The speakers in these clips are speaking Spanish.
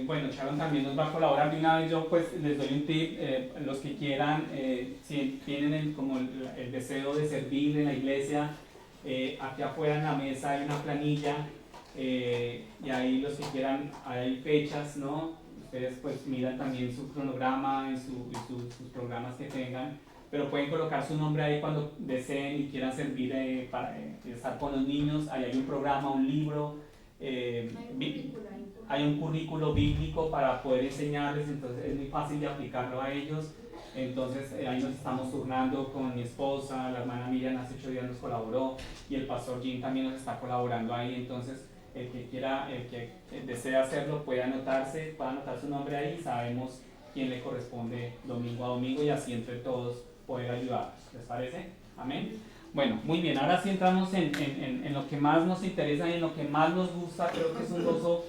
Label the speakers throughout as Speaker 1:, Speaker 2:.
Speaker 1: Bueno, Sharon también nos va a colaborar. De una vez yo pues les doy un tip, los que quieran, si tienen como el deseo de servir en la iglesia, aquí afuera en la mesa hay una planilla, y ahí los que quieran, hay fechas, ¿no? Ustedes pues miran también su cronograma sus programas que tengan, pero pueden colocar su nombre ahí cuando deseen y quieran servir, para estar con los niños. Ahí hay un programa, un libro, eh, hay un currículo bíblico para poder enseñarles, entonces es muy fácil de aplicarlo a ellos. Entonces ahí nos estamos turnando con mi esposa, la hermana Miriam hace 8 días nos colaboró y el pastor Jim también nos está colaborando ahí. Entonces el que quiera, el que desee hacerlo puede anotarse, puede anotar su nombre ahí, sabemos quién le corresponde domingo a domingo y así entre todos poder ayudarlos. ¿Les parece? Amén. Bueno, muy bien, ahora sí entramos en lo que más nos interesa y en lo que más nos gusta. Creo que es un gozo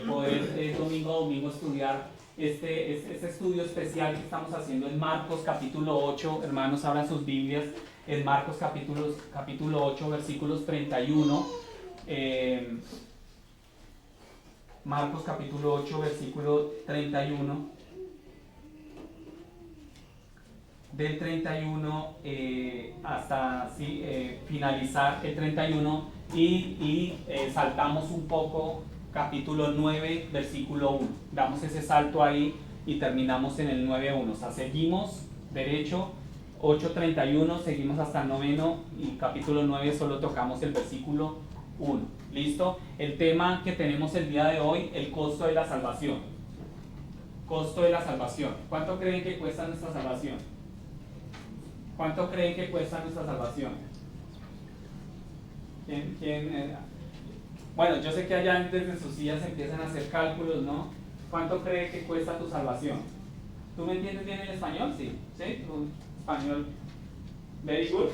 Speaker 1: poder domingo a domingo estudiar este estudio especial que estamos haciendo en Marcos capítulo 8. Hermanos, abran sus Biblias en Marcos capítulo 8, versículos 31. Marcos capítulo 8, versículo 31. Del 31 hasta finalizar el 31 y saltamos un poco capítulo 9, versículo 1. Damos ese salto ahí y terminamos en el 9.1. O sea, seguimos derecho, 8.31, seguimos hasta el noveno y capítulo 9 solo tocamos el versículo 1. ¿Listo? El tema que tenemos el día de hoy, el costo de la salvación. Costo de la salvación. ¿Cuánto creen que cuesta nuestra salvación? ¿Cuánto creen que cuesta nuestra salvación? Bueno, yo sé que allá desde sus sillas empiezan a hacer cálculos, ¿no? ¿Cuánto cree que cuesta tu salvación? ¿Tú me entiendes bien el español? Sí. ¿Sí? Español. Very good.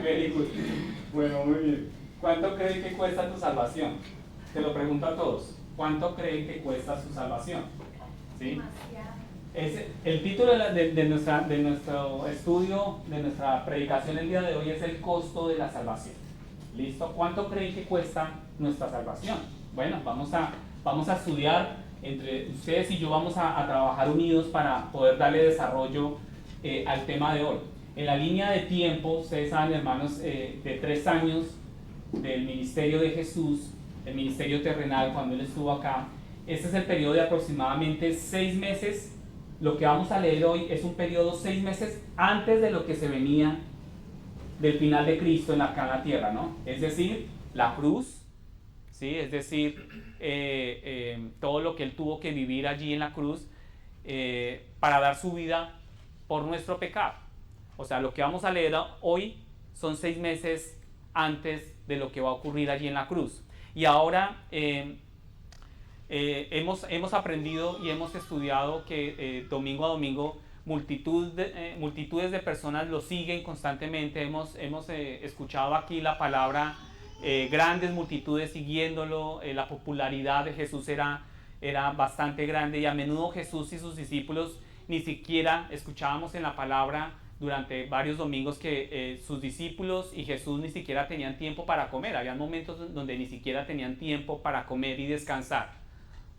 Speaker 1: Very good. Bueno, muy bien. ¿Cuánto creen que cuesta tu salvación? Te lo pregunto a todos. ¿Cuánto creen que cuesta su salvación? ¿Sí? El título de nuestro estudio, de nuestra predicación el día de hoy es el costo de la salvación. ¿Listo? ¿Cuánto creen que cuesta nuestra salvación? Bueno, vamos a estudiar, entre ustedes y yo vamos a trabajar unidos para poder darle desarrollo al tema de hoy. En la línea de tiempo, ustedes saben, hermanos, de 3 años del ministerio de Jesús, el ministerio terrenal, cuando Él estuvo acá, este es el periodo de aproximadamente 6 meses. Lo que vamos a leer hoy es un periodo 6 meses antes de lo que se venía del final de Cristo acá en la tierra, ¿no? Es decir, la cruz, ¿sí? Es decir, todo lo que Él tuvo que vivir allí en la cruz para dar su vida por nuestro pecado. O sea, lo que vamos a leer hoy son 6 meses antes de lo que va a ocurrir allí en la cruz. Y ahora hemos aprendido y hemos estudiado que domingo a domingo multitudes de personas lo siguen constantemente. Hemos escuchado aquí la palabra, grandes multitudes siguiéndolo. La popularidad de Jesús era bastante grande y a menudo Jesús y sus discípulos ni siquiera escuchábamos en la palabra durante varios domingos que sus discípulos y Jesús ni siquiera tenían tiempo para comer. Había momentos donde ni siquiera tenían tiempo para comer y descansar,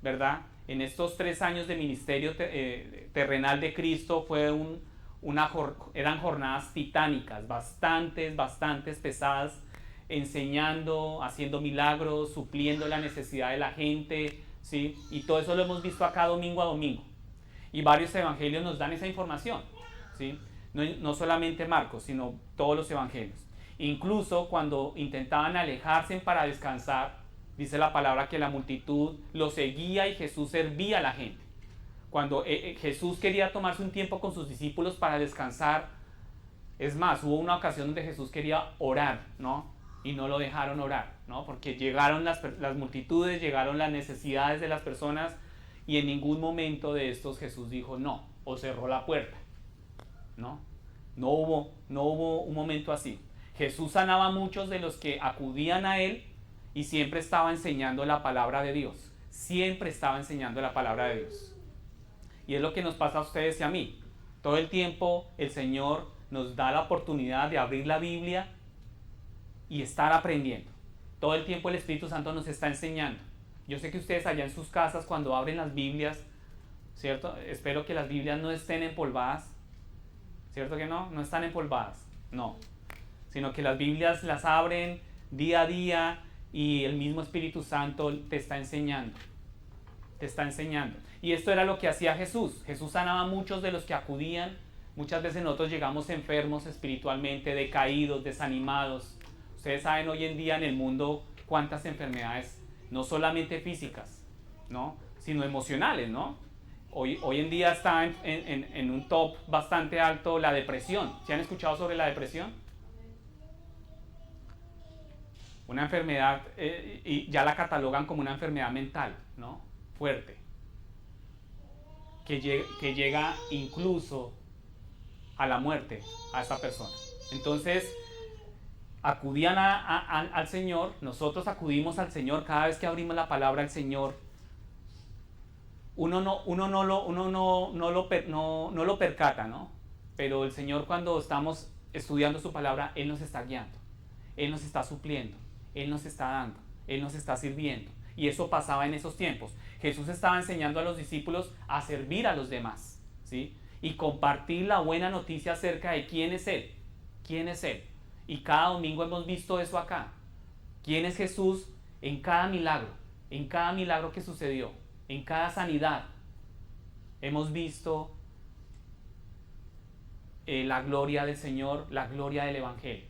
Speaker 1: ¿verdad? En estos 3 años de ministerio terrenal de Cristo eran jornadas titánicas, bastante pesadas, enseñando, haciendo milagros, supliendo la necesidad de la gente, ¿sí? Y todo eso lo hemos visto acá domingo a domingo. Y varios evangelios nos dan esa información, ¿sí? No solamente Marcos, sino todos los evangelios. Incluso cuando intentaban alejarse para descansar, dice la palabra que la multitud lo seguía y Jesús servía a la gente. Cuando Jesús quería tomarse un tiempo con sus discípulos para descansar, es más, hubo una ocasión donde Jesús quería orar, ¿no? Y no lo dejaron orar, ¿no? Porque llegaron las multitudes, llegaron las necesidades de las personas y en ningún momento de estos Jesús dijo no, o cerró la puerta, ¿no? No hubo un momento así. Jesús sanaba a muchos de los que acudían a Él y siempre estaba enseñando la palabra de Dios. Siempre estaba enseñando la palabra de Dios. Y es lo que nos pasa a ustedes y a mí. Todo el tiempo el Señor nos da la oportunidad de abrir la Biblia y estar aprendiendo. Todo el tiempo el Espíritu Santo nos está enseñando. Yo sé que ustedes allá en sus casas cuando abren las Biblias, ¿cierto? Espero que las Biblias no estén empolvadas, ¿cierto que no? No están empolvadas, no. Sino que las Biblias las abren día a día y el mismo Espíritu Santo te está enseñando. Te está enseñando. Y esto era lo que hacía Jesús. Jesús sanaba a muchos de los que acudían. Muchas veces nosotros llegamos enfermos espiritualmente, decaídos, desanimados. Ustedes saben hoy en día en el mundo cuántas enfermedades, no solamente físicas, ¿no? Sino emocionales, ¿no? Hoy en día está en un top bastante alto la depresión. ¿Se han escuchado sobre la depresión? Una enfermedad, y ya la catalogan como una enfermedad mental, ¿no? Fuerte, que llega incluso a la muerte a esa persona. Entonces, acudían al Señor, nosotros acudimos al Señor cada vez que abrimos la palabra del Señor. Uno no lo percata, ¿no? Pero el Señor, cuando estamos estudiando su palabra, Él nos está guiando, Él nos está supliendo, Él nos está dando, Él nos está sirviendo. Y eso pasaba en esos tiempos. Jesús estaba enseñando a los discípulos a servir a los demás, ¿sí? Y compartir la buena noticia acerca de quién es Él. ¿Quién es Él? Y cada domingo hemos visto eso acá. ¿Quién es Jesús en cada milagro que sucedió, en cada sanidad? Hemos visto la gloria del Señor, la gloria del Evangelio,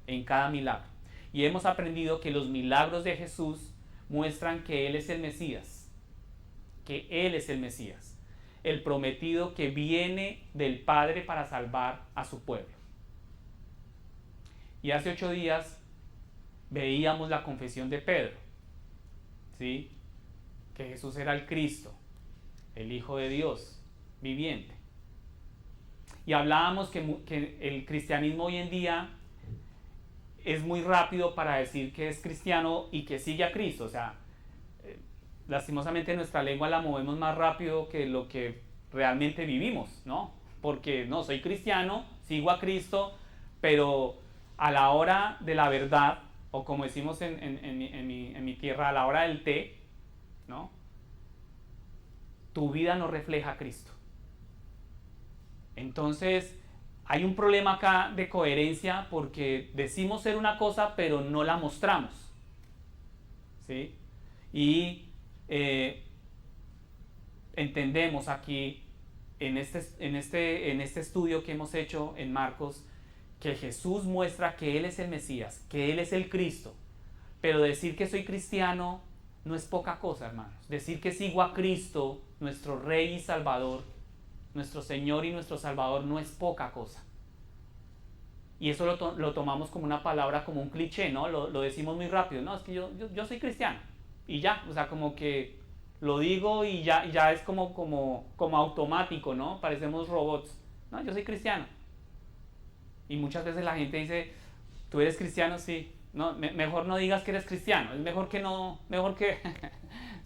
Speaker 1: en cada milagro. Y hemos aprendido que los milagros de Jesús muestran que Él es el Mesías, que Él es el Mesías, el prometido que viene del Padre para salvar a su pueblo. Y hace 8 días veíamos la confesión de Pedro, ¿sí? Que Jesús era el Cristo, el Hijo de Dios viviente. Y hablábamos que el cristianismo hoy en día es muy rápido para decir que es cristiano y que sigue a Cristo. O sea, lastimosamente nuestra lengua la movemos más rápido que lo que realmente vivimos, ¿no? Porque no, soy cristiano, sigo a Cristo, pero a la hora de la verdad, o como decimos en mi tierra, a la hora del té, ¿no? Tu vida no refleja a Cristo. Entonces, hay un problema acá de coherencia porque decimos ser una cosa, pero no la mostramos, ¿sí? Y entendemos aquí, en este estudio que hemos hecho en Marcos, que Jesús muestra que Él es el Mesías, que Él es el Cristo. Pero decir que soy cristiano no es poca cosa, hermanos. Decir que sigo a Cristo, nuestro Rey y Salvador, nuestro Señor y nuestro Salvador, no es poca cosa. Y eso lo tomamos como una palabra, como un cliché, ¿no? Lo decimos muy rápido. No, es que yo soy cristiano. Y ya, o sea, como que lo digo y ya es como automático, ¿no? Parecemos robots. No, yo soy cristiano. Y muchas veces la gente dice, ¿tú eres cristiano? Sí. No, mejor no digas que eres cristiano. Es mejor que no,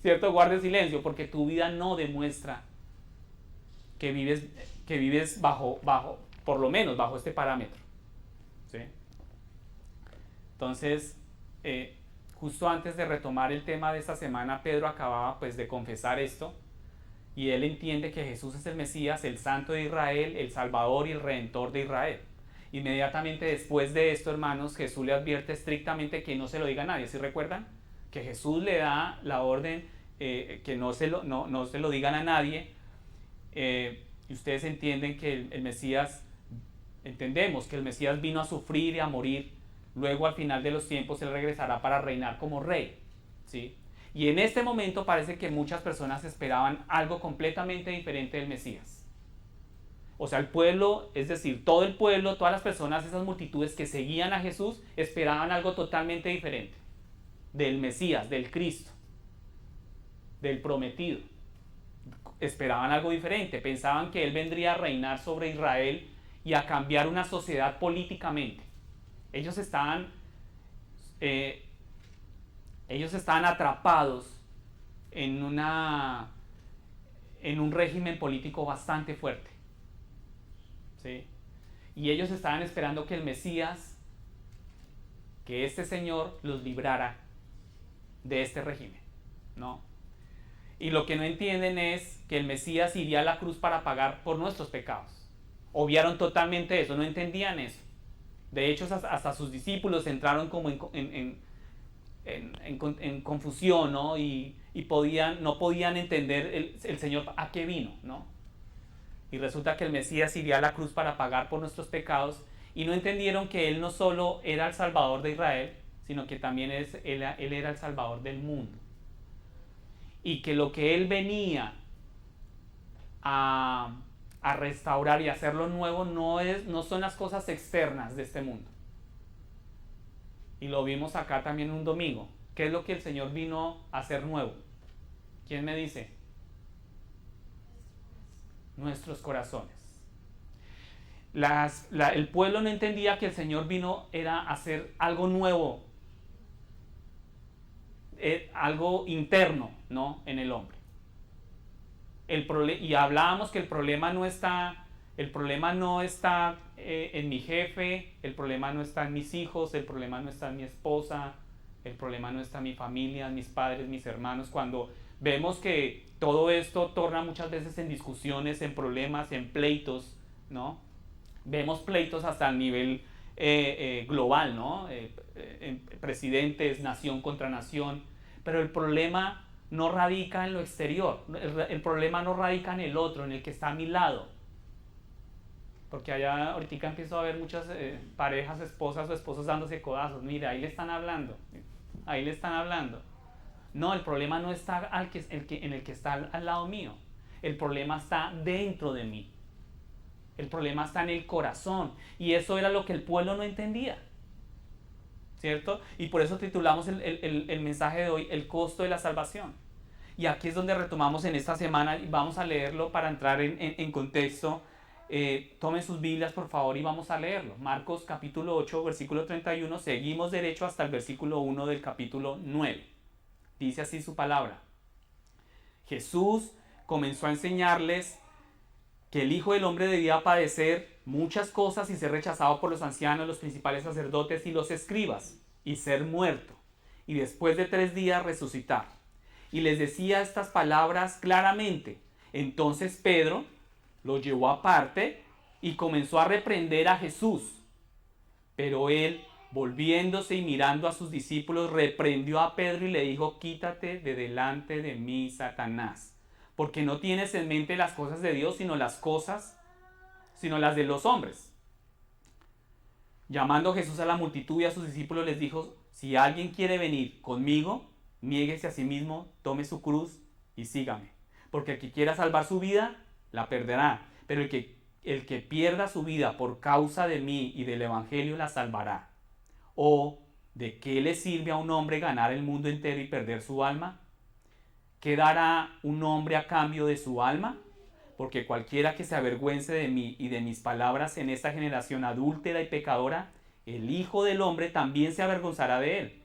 Speaker 1: ¿cierto? Guarde silencio, porque tu vida no demuestra que vives bajo, por lo menos bajo este parámetro, ¿sí? Entonces, justo antes de retomar el tema de esta semana, Pedro acababa pues de confesar esto, y él entiende que Jesús es el Mesías, el Santo de Israel, el Salvador y el Redentor de Israel. Inmediatamente después de esto, hermanos, Jesús le advierte estrictamente que no se lo diga a nadie. ¿Sí recuerdan? Que Jesús le da la orden que no se lo digan a nadie. Y ustedes entienden que el Mesías, entendemos que el Mesías vino a sufrir y a morir. Luego, al final de los tiempos, Él regresará para reinar como rey, ¿sí? Y en este momento parece que muchas personas esperaban algo completamente diferente del Mesías. O sea, el pueblo, es decir, todo el pueblo, todas las personas, esas multitudes que seguían a Jesús, esperaban algo totalmente diferente del Mesías, del Cristo, del prometido. Esperaban algo diferente, pensaban que Él vendría a reinar sobre Israel y a cambiar una sociedad políticamente. Ellos estaban atrapados en un régimen político bastante fuerte, ¿sí? Y ellos estaban esperando que el Mesías, que este Señor, los librara de este régimen, ¿no? Y lo que no entienden es que el Mesías iría a la cruz para pagar por nuestros pecados. Obviaron totalmente eso, no entendían eso. De hecho, hasta sus discípulos entraron como en confusión, ¿no? Y no podían entender el Señor a qué vino, ¿no? Y resulta que el Mesías iría a la cruz para pagar por nuestros pecados, y no entendieron que Él no solo era el Salvador de Israel, sino que también él era el Salvador del mundo. Y que lo que Él venía a restaurar y hacerlo nuevo no son las cosas externas de este mundo. Y lo vimos acá también un domingo. ¿Qué es lo que el Señor vino a hacer nuevo? ¿Quién me dice? Nuestros corazones. El pueblo no entendía que el Señor vino era a hacer algo nuevo, algo interno, ¿no? En el hombre. Y hablábamos que el problema no está en mi jefe, el problema no está en mis hijos, el problema no está en mi esposa, el problema no está en mi familia, en mis padres, mis hermanos. Cuando vemos que todo esto torna muchas veces en discusiones, en problemas, en pleitos, ¿no? Vemos pleitos hasta el nivel global, ¿no? Presidentes, nación contra nación, pero el problema no radica en lo exterior, el problema no radica en el otro, en el que está a mi lado. Porque allá ahorita empiezo a ver muchas parejas, esposas o esposos dándose codazos. Mira, ahí le están hablando, ahí le están hablando. No, el problema no está en el que está al lado mío. El problema está dentro de mí. El problema está en el corazón. Y eso era lo que el pueblo no entendía, ¿cierto? Y por eso titulamos el mensaje de hoy, el costo de la salvación. Y aquí es donde retomamos en esta semana y vamos a leerlo para entrar en contexto. Tomen sus Biblias, por favor, y vamos a leerlo. Marcos capítulo 8, versículo 31. Seguimos derecho hasta el versículo 1 del capítulo 9. Dice así su palabra. Jesús comenzó a enseñarles que el Hijo del Hombre debía padecer muchas cosas y ser rechazado por los ancianos, los principales sacerdotes y los escribas, y ser muerto, y después de 3 días resucitar. Y les decía estas palabras claramente. Entonces Pedro lo llevó aparte y comenzó a reprender a Jesús. Pero él, volviéndose y mirando a sus discípulos, reprendió a Pedro y le dijo: quítate de delante de mí, Satanás, porque no tienes en mente las cosas de Dios, sino las de los hombres. Llamando Jesús a la multitud y a sus discípulos, les dijo: si alguien quiere venir conmigo, niéguese a sí mismo, tome su cruz y sígame. Porque el que quiera salvar su vida, la perderá. Pero el que pierda su vida por causa de mí y del evangelio, la salvará. ¿O de qué le sirve a un hombre ganar el mundo entero y perder su alma? ¿Qué dará un hombre a cambio de su alma? Porque cualquiera que se avergüence de mí y de mis palabras en esta generación adúltera y pecadora, el Hijo del Hombre también se avergonzará de él,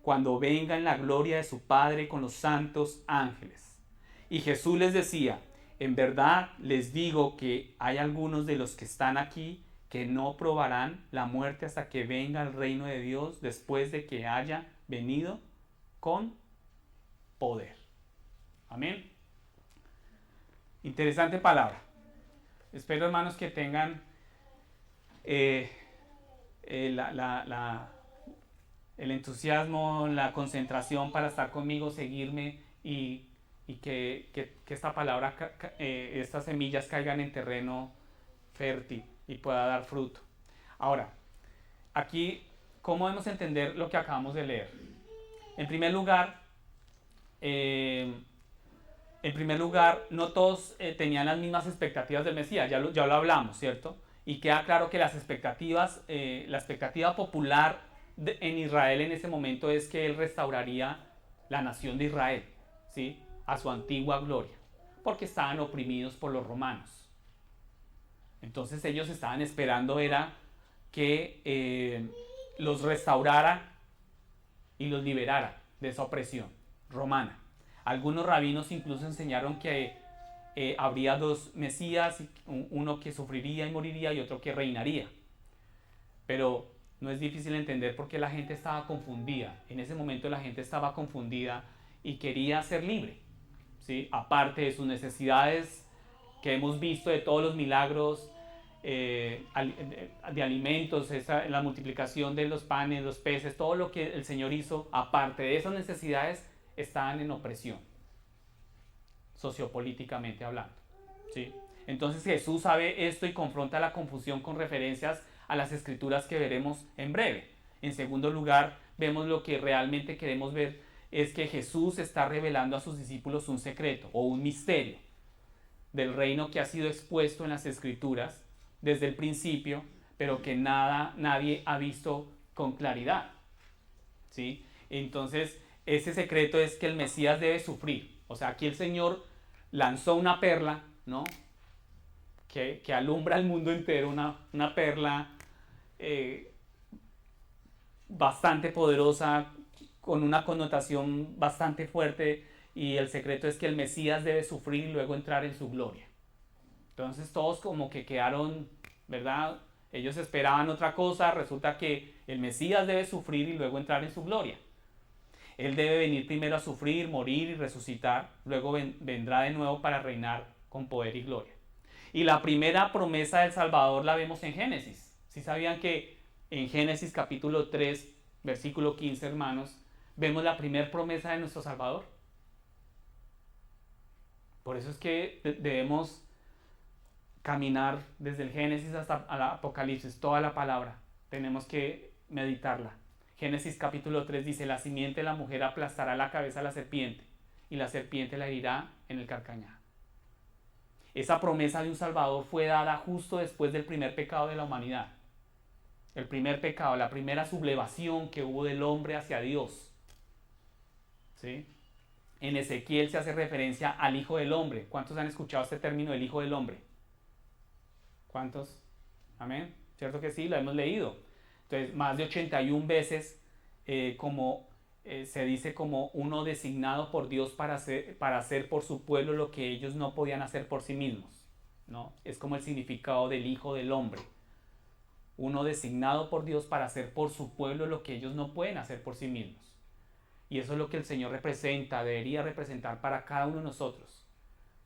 Speaker 1: cuando venga en la gloria de su Padre con los santos ángeles. Y Jesús les decía: en verdad les digo que hay algunos de los que están aquí que no probarán la muerte hasta que venga el reino de Dios, después de que haya venido con poder. Amén. Interesante palabra. Espero, hermanos, que tengan el entusiasmo, la concentración para estar conmigo, seguirme y que esta palabra, estas semillas caigan en terreno fértil y pueda dar fruto. Ahora, aquí, ¿cómo debemos entender lo que acabamos de leer? En primer lugar, no todos tenían las mismas expectativas del Mesías, ya lo hablamos, ¿cierto? Y queda claro que la expectativa popular en Israel en ese momento es que él restauraría la nación de Israel, ¿sí? A su antigua gloria, porque estaban oprimidos por los romanos. Entonces ellos estaban esperando era que los restaurara y los liberara de esa opresión romana. Algunos rabinos incluso enseñaron que habría 2 Mesías, uno que sufriría y moriría y otro que reinaría. Pero no es difícil entender por qué la gente estaba confundida. En ese momento la gente estaba confundida y quería ser libre, ¿sí? Aparte de sus necesidades que hemos visto, de todos los milagros de alimentos, la multiplicación de los panes, los peces, todo lo que el Señor hizo, aparte de esas necesidades, estaban en opresión, sociopolíticamente hablando, ¿sí? Entonces Jesús sabe esto y confronta la confusión con referencias a las escrituras que veremos en breve. En segundo lugar, vemos lo que realmente queremos ver, es que Jesús está revelando a sus discípulos un secreto o un misterio del reino que ha sido expuesto en las escrituras desde el principio, pero que nadie ha visto con claridad, ¿sí? Entonces, ese secreto es que el Mesías debe sufrir. O sea, aquí el Señor lanzó una perla, ¿no? Que alumbra al mundo entero, una perla bastante poderosa, con una connotación bastante fuerte, y el secreto es que el Mesías debe sufrir y luego entrar en su gloria. Entonces todos como que quedaron, ¿verdad? Ellos esperaban otra cosa, resulta que el Mesías debe sufrir y luego entrar en su gloria. Él debe venir primero a sufrir, morir y resucitar, luego vendrá de nuevo para reinar con poder y gloria. Y la primera promesa del Salvador la vemos en Génesis. ¿Sí sabían que en Génesis capítulo 3, versículo 15, hermanos, vemos la primera promesa de nuestro Salvador? Por eso es que debemos caminar desde el Génesis hasta el Apocalipsis, toda la palabra. Tenemos que meditarla. Génesis capítulo 3 dice: la simiente de la mujer aplastará la cabeza a la serpiente, y la serpiente la herirá en el carcañal. Esa promesa de un Salvador fue dada justo después del primer pecado de la humanidad. El primer pecado, la primera sublevación que hubo del hombre hacia Dios, ¿sí? En Ezequiel se hace referencia al Hijo del Hombre. ¿Cuántos han escuchado este término del Hijo del Hombre? ¿Cuántos? Amén. ¿Cierto que sí? Lo hemos leído. Entonces, más de 81 veces se dice como uno designado por Dios para hacer por su pueblo lo que ellos no podían hacer por sí mismos, ¿no? Es como el significado del Hijo del Hombre. Uno designado por Dios para hacer por su pueblo lo que ellos no pueden hacer por sí mismos. Y eso es lo que el Señor representa, debería representar para cada uno de nosotros.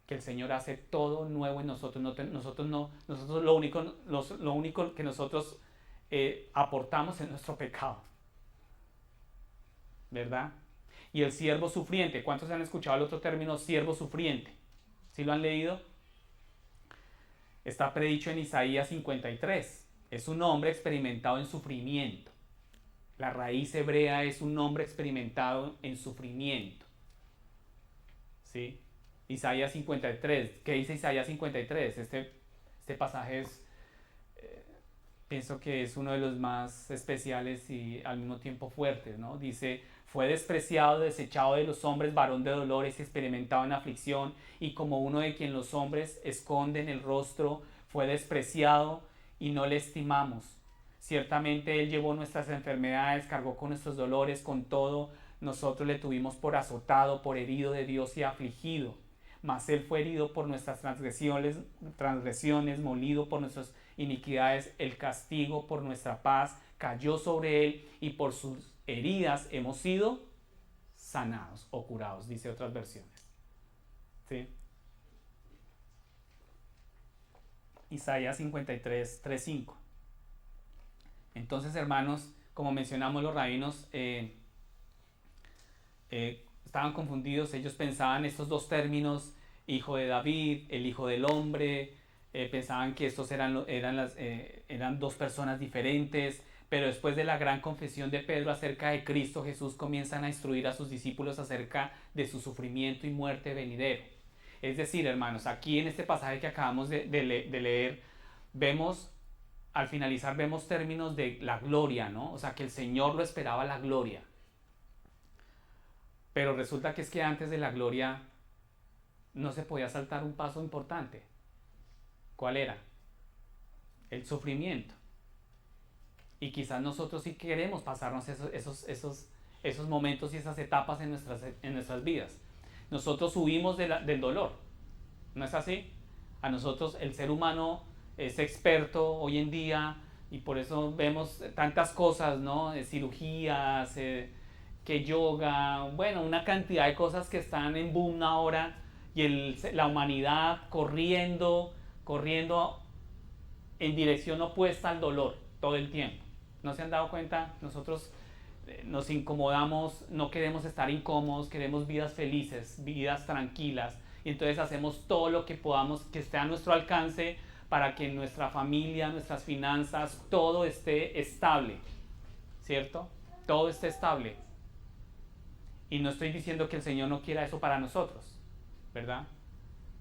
Speaker 1: Que el Señor hace todo nuevo en nosotros. Nosotros lo único que nosotros aportamos es nuestro pecado, ¿verdad? Y el siervo sufriente. ¿Cuántos han escuchado el otro término, siervo sufriente? ¿Sí lo han leído? Está predicho en Isaías 53. Es un hombre experimentado en sufrimiento. La raíz hebrea es un hombre experimentado en sufrimiento, ¿sí? Isaías 53. ¿Qué dice Isaías 53? Este pasaje pienso que es uno de los más especiales y al mismo tiempo fuertes, ¿no? Dice: fue despreciado, desechado de los hombres, varón de dolores, experimentado en aflicción, y como uno de quien los hombres esconden el rostro, fue despreciado y no le estimamos. Ciertamente Él llevó nuestras enfermedades, cargó con nuestros dolores, con todo nosotros le tuvimos por azotado, por herido de Dios y afligido. Mas Él fue herido por nuestras transgresiones, molido por nuestras iniquidades, el castigo por nuestra paz cayó sobre Él, y por sus heridas hemos sido sanados o curados, dice otras versiones, ¿sí? Isaías 53, 3, 5. Entonces, hermanos, como mencionamos, los rabinos estaban confundidos. Ellos pensaban estos dos términos, hijo de David, el hijo del hombre, pensaban que estos eran dos personas diferentes, pero después de la gran confesión de Pedro acerca de Cristo Jesús, comienzan a instruir a sus discípulos acerca de su sufrimiento y muerte venidero. Es decir, hermanos, aquí en este pasaje que acabamos de leer, vemos, al finalizar, vemos términos de la gloria, ¿no? O sea, que el Señor lo esperaba, la gloria. Pero resulta que es que antes de la gloria no se podía saltar un paso importante. ¿Cuál era? El sufrimiento. Y quizás nosotros sí queremos pasarnos esos momentos y esas etapas en nuestras vidas. Nosotros huimos del dolor, ¿no es así? A nosotros, el ser humano es experto hoy en día, y por eso vemos tantas cosas, ¿no? Cirugías, que yoga, bueno, una cantidad de cosas que están en boom ahora la humanidad corriendo en dirección opuesta al dolor todo el tiempo. ¿No se han dado cuenta? Nosotros nos incomodamos, no queremos estar incómodos, queremos vidas felices, vidas tranquilas, y entonces hacemos todo lo que podamos, que esté a nuestro alcance, para que nuestra familia, nuestras finanzas, todo esté estable, ¿cierto? Todo esté estable. Y no estoy diciendo que el Señor no quiera eso para nosotros, ¿verdad?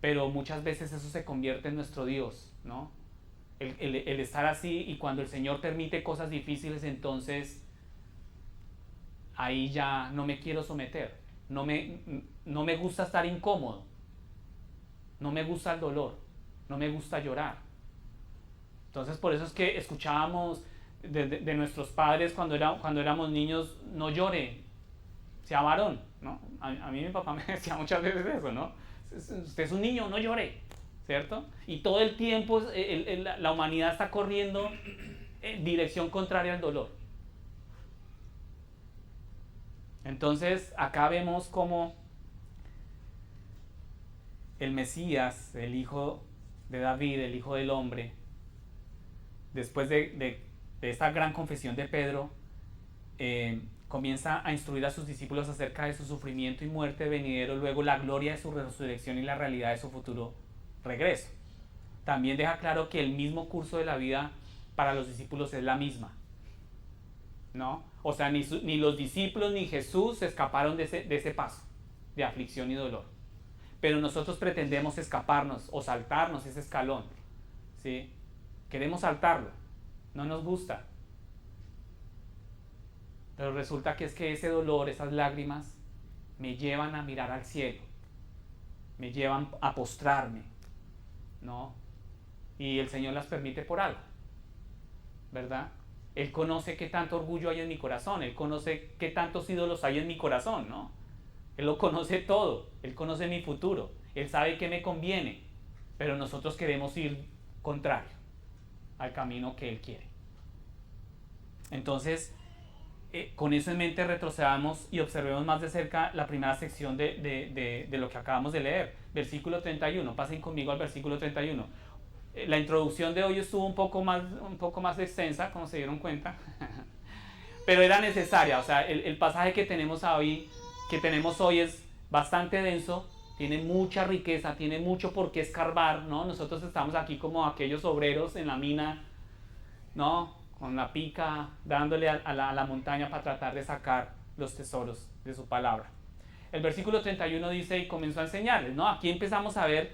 Speaker 1: Pero muchas veces eso se convierte en nuestro Dios, ¿no? El estar así, y cuando el Señor permite cosas difíciles, entonces ahí ya no me quiero someter, no me gusta estar incómodo, no me gusta el dolor, no me gusta llorar. Entonces por eso es que escuchábamos de nuestros padres cuando éramos niños: no llore, sea varón, ¿no? A mí mi papá me decía muchas veces eso, ¿no? Usted es un niño, no llore, ¿cierto? Y todo el tiempo la humanidad está corriendo en dirección contraria al dolor. Entonces acá vemos cómo el Mesías, el hijo de David, el hijo del hombre, después de esta gran confesión de Pedro, comienza a instruir a sus discípulos acerca de su sufrimiento y muerte venidero, luego la gloria de su resurrección y la realidad de su futuro regreso. También deja claro que el mismo curso de la vida para los discípulos es la misma, ¿no? O sea, ni los discípulos ni Jesús se escaparon de ese paso de aflicción y dolor. Pero nosotros pretendemos escaparnos o saltarnos ese escalón, ¿sí? Queremos saltarlo, no nos gusta. Pero resulta que es que ese dolor, esas lágrimas, me llevan a mirar al cielo, me llevan a postrarme, ¿no? Y el Señor las permite por algo, ¿verdad? Él conoce qué tanto orgullo hay en mi corazón, Él conoce qué tantos ídolos hay en mi corazón, ¿no? Él lo conoce todo, Él conoce mi futuro, Él sabe qué me conviene, pero nosotros queremos ir contrario al camino que Él quiere. Entonces, con eso en mente, retrocedamos y observemos más de cerca la primera sección de lo que acabamos de leer, versículo 31. Pasen conmigo al versículo 31. La introducción de hoy estuvo un poco más extensa, como se dieron cuenta, pero era necesaria. O sea, el pasaje que tenemos hoy es bastante denso, tiene mucha riqueza, tiene mucho por qué escarbar, ¿no? Nosotros estamos aquí como aquellos obreros en la mina, ¿no? Con la pica, dándole a la montaña para tratar de sacar los tesoros de su palabra. El versículo 31 dice: y comenzó a enseñarles, ¿no? Aquí empezamos a ver,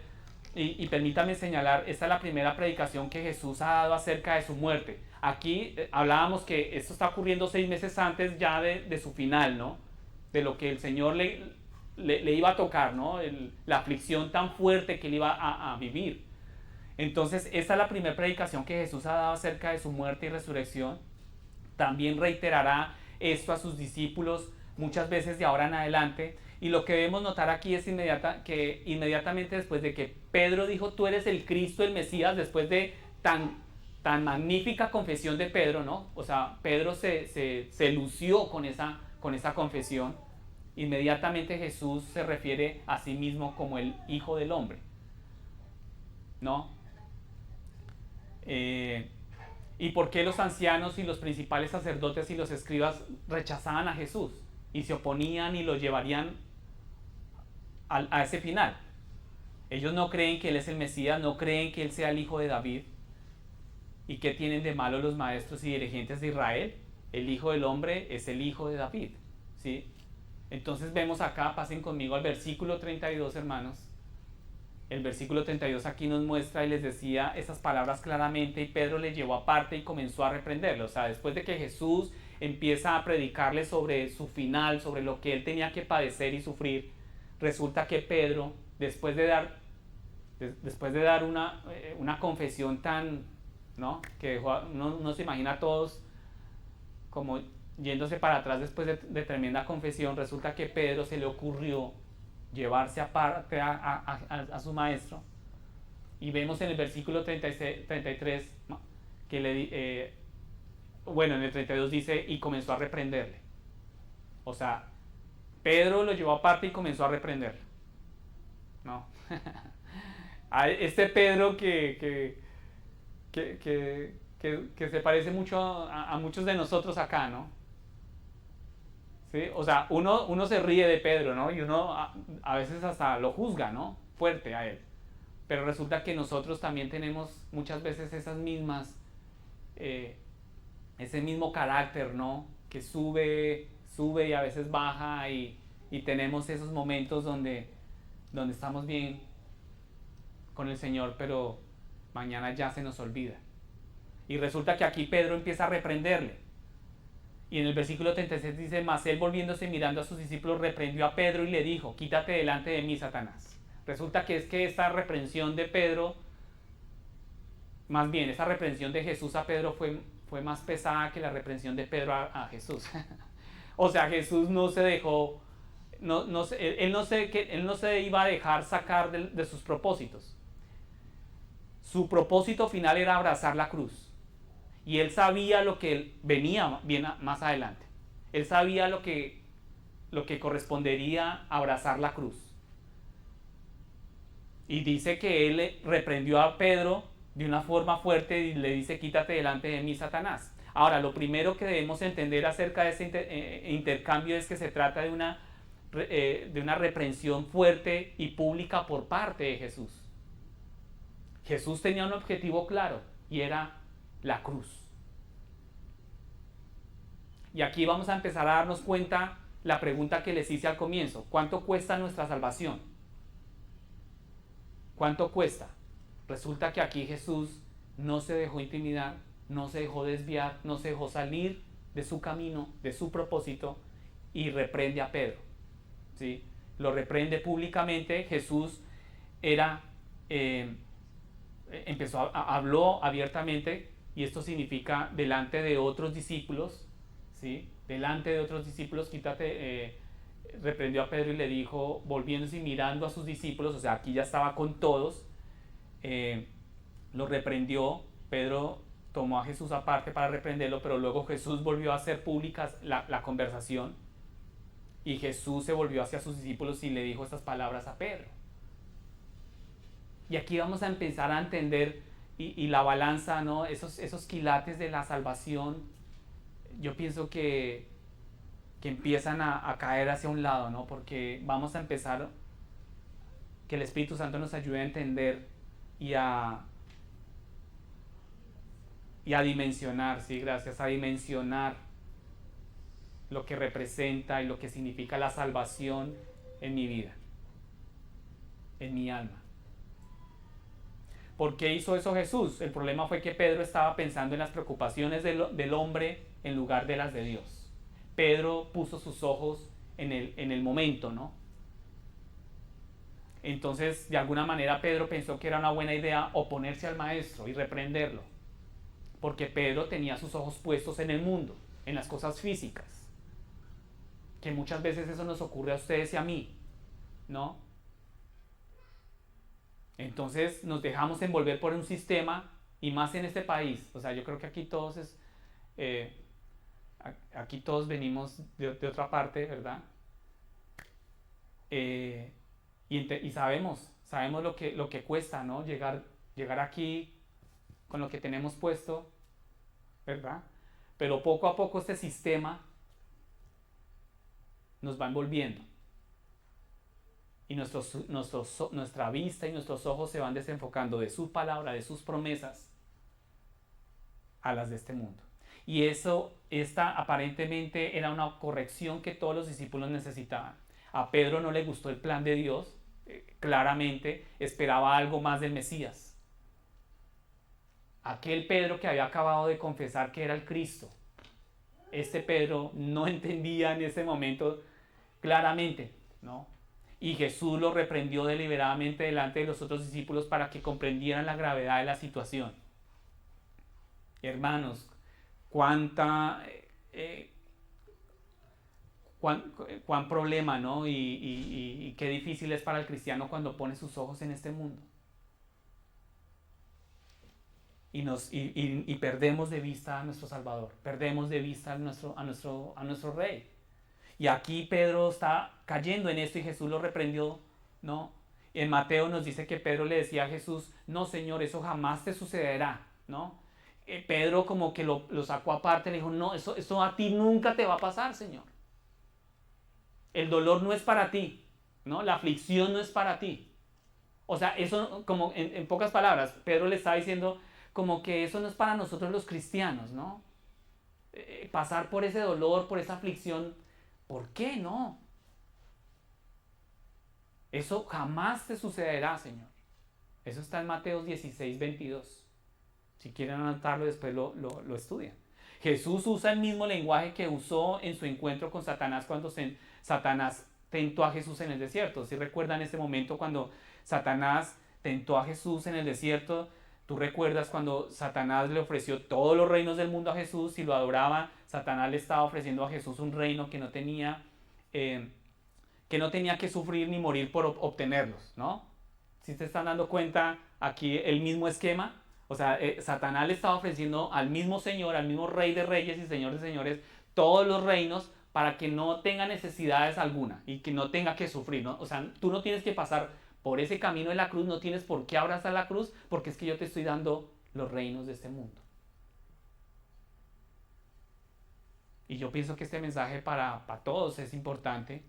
Speaker 1: y permítame señalar, esta es la primera predicación que Jesús ha dado acerca de su muerte. Aquí hablábamos que esto está ocurriendo 6 meses antes ya de su final, ¿no? De lo que el Señor le iba a tocar, ¿no? La aflicción tan fuerte que él iba a vivir. Entonces, esta es la primera predicación que Jesús ha dado acerca de su muerte y resurrección. También reiterará esto a sus discípulos muchas veces de ahora en adelante. Y lo que debemos notar aquí es que inmediatamente después de que Pedro dijo: tú eres el Cristo, el Mesías, después de tan magnífica confesión de Pedro, ¿no? O sea, Pedro se lució con esa confesión. Inmediatamente Jesús se refiere a sí mismo como el Hijo del Hombre, ¿no? ¿Y por qué los ancianos y los principales sacerdotes y los escribas rechazaban a Jesús y se oponían y lo llevarían a ese final? Ellos no creen que Él es el Mesías, no creen que Él sea el Hijo de David. ¿Y qué tienen de malo los maestros y dirigentes de Israel? El Hijo del Hombre es el Hijo de David, ¿sí? Entonces vemos acá, pasen conmigo al versículo 32, hermanos. El versículo 32 aquí nos muestra y les decía esas palabras claramente, y Pedro le llevó aparte y comenzó a reprenderlo. O sea, después de que Jesús empieza a predicarle sobre su final, sobre lo que él tenía que padecer y sufrir, resulta que Pedro, después de dar una confesión tan, ¿no? Que uno se imagina a todos como yéndose para atrás después de tremenda confesión, resulta que Pedro se le ocurrió llevarse aparte a su maestro, y vemos en el versículo 33 que en el 32 dice: y comenzó a reprenderle. O sea, Pedro lo llevó aparte y comenzó a reprenderle. ¿no? A este Pedro que, que, que se parece mucho a muchos de nosotros acá, ¿no? ¿Sí? O sea, uno se ríe de Pedro, ¿no? Y uno a veces hasta lo juzga, ¿no? Fuerte a él. Pero resulta que nosotros también tenemos muchas veces esas mismas, eh, ese mismo carácter, ¿no? Que sube y a veces baja y tenemos esos momentos donde estamos bien con el Señor, pero mañana ya se nos olvida. Y resulta que aquí Pedro empieza a reprenderle. Y en el versículo 36 dice, mas él volviéndose y mirando a sus discípulos reprendió a Pedro y le dijo, quítate delante de mí, Satanás. Resulta que es que esta reprensión de Pedro, más bien esta reprensión de Jesús a Pedro fue más pesada que la reprensión de Pedro a Jesús. O sea, Jesús no se dejó, él no se iba a dejar sacar de sus propósitos. Su propósito final era abrazar la cruz. Y él sabía lo que venía bien más adelante. Él sabía lo que correspondería a abrazar la cruz. Y dice que él reprendió a Pedro de una forma fuerte y le dice, quítate delante de mí, Satanás. Ahora, lo primero que debemos entender acerca de ese intercambio es que se trata de una reprensión fuerte y pública por parte de Jesús. Jesús tenía un objetivo claro y era la cruz. Y aquí vamos a empezar a darnos cuenta la pregunta que les hice al comienzo. ¿Cuánto cuesta nuestra salvación? ¿Cuánto cuesta? Resulta que aquí Jesús no se dejó intimidar, no se dejó desviar, no se dejó salir de su camino, de su propósito y reprende a Pedro. ¿Sí? Lo reprende públicamente. Jesús habló abiertamente y esto significa delante de otros discípulos, ¿sí? Delante de otros discípulos, reprendió a Pedro y le dijo, volviéndose y mirando a sus discípulos, o sea, aquí ya estaba con todos, lo reprendió. Pedro tomó a Jesús aparte para reprenderlo, pero luego Jesús volvió a hacer pública la conversación y Jesús se volvió hacia sus discípulos y le dijo estas palabras a Pedro. Y aquí vamos a empezar a entender y la balanza, ¿no? Esos quilates de la salvación, yo pienso que empiezan a caer hacia un lado, ¿no? Porque vamos a empezar, que el Espíritu Santo nos ayude a entender y a dimensionar, sí, gracias, a dimensionar lo que representa y lo que significa la salvación en mi vida, en mi alma. ¿Por qué hizo eso Jesús? El problema fue que Pedro estaba pensando en las preocupaciones del hombre en lugar de las de Dios. Pedro puso sus ojos en el momento, ¿no? Entonces, de alguna manera, Pedro pensó que era una buena idea oponerse al maestro y reprenderlo. Porque Pedro tenía sus ojos puestos en el mundo, en las cosas físicas. Que muchas veces eso nos ocurre a ustedes y a mí, ¿no? Entonces nos dejamos envolver por un sistema y más en este país. O sea, yo creo que aquí todos aquí todos venimos de otra parte, ¿verdad? Y sabemos lo que cuesta, ¿no? Llegar aquí con lo que tenemos puesto, ¿verdad? Pero poco a poco este sistema nos va envolviendo. Y nuestra vista y nuestros ojos se van desenfocando de su palabra, de sus promesas, a las de este mundo. Y esta aparentemente era una corrección que todos los discípulos necesitaban. A Pedro no le gustó el plan de Dios, claramente esperaba algo más del Mesías. Aquel Pedro que había acabado de confesar que era el Cristo, este Pedro no entendía en ese momento claramente, ¿no? Y Jesús lo reprendió deliberadamente delante de los otros discípulos para que comprendieran la gravedad de la situación. Hermanos, cuán problema, ¿no? Y qué difícil es para el cristiano cuando pone sus ojos en este mundo. Y perdemos de vista a nuestro Salvador, perdemos de vista a nuestro Rey. Y aquí Pedro está cayendo en esto y Jesús lo reprendió, ¿no? En Mateo nos dice que Pedro le decía a Jesús, no Señor, eso jamás te sucederá, ¿no? Pedro como que lo sacó aparte, le dijo, no, eso a ti nunca te va a pasar, Señor. El dolor no es para ti, ¿no? La aflicción no es para ti. O sea, eso como en pocas palabras, Pedro le está diciendo como que eso no es para nosotros los cristianos, ¿no? Pasar por ese dolor, por esa aflicción, ¿por qué no? Eso jamás te sucederá, Señor. Eso está en Mateo 16:22. Si quieren anotarlo, después lo estudian. Jesús usa el mismo lenguaje que usó en su encuentro con Satanás cuando Satanás tentó a Jesús en el desierto. Si recuerdan ese momento cuando Satanás tentó a Jesús en el desierto, tú recuerdas cuando Satanás le ofreció todos los reinos del mundo a Jesús y lo adoraba. Satanás le estaba ofreciendo a Jesús un reino eh, que no tenía que sufrir ni morir por obtenerlos, ¿no? Si te están dando cuenta aquí el mismo esquema, o sea, Satanás le estaba ofreciendo al mismo Señor, al mismo Rey de Reyes y Señor de Señores, todos los reinos para que no tenga necesidades alguna y que no tenga que sufrir, ¿no? O sea, tú no tienes que pasar por ese camino de la cruz, no tienes por qué abrazar la cruz, porque es que yo te estoy dando los reinos de este mundo. Y yo pienso que este mensaje para todos es importante,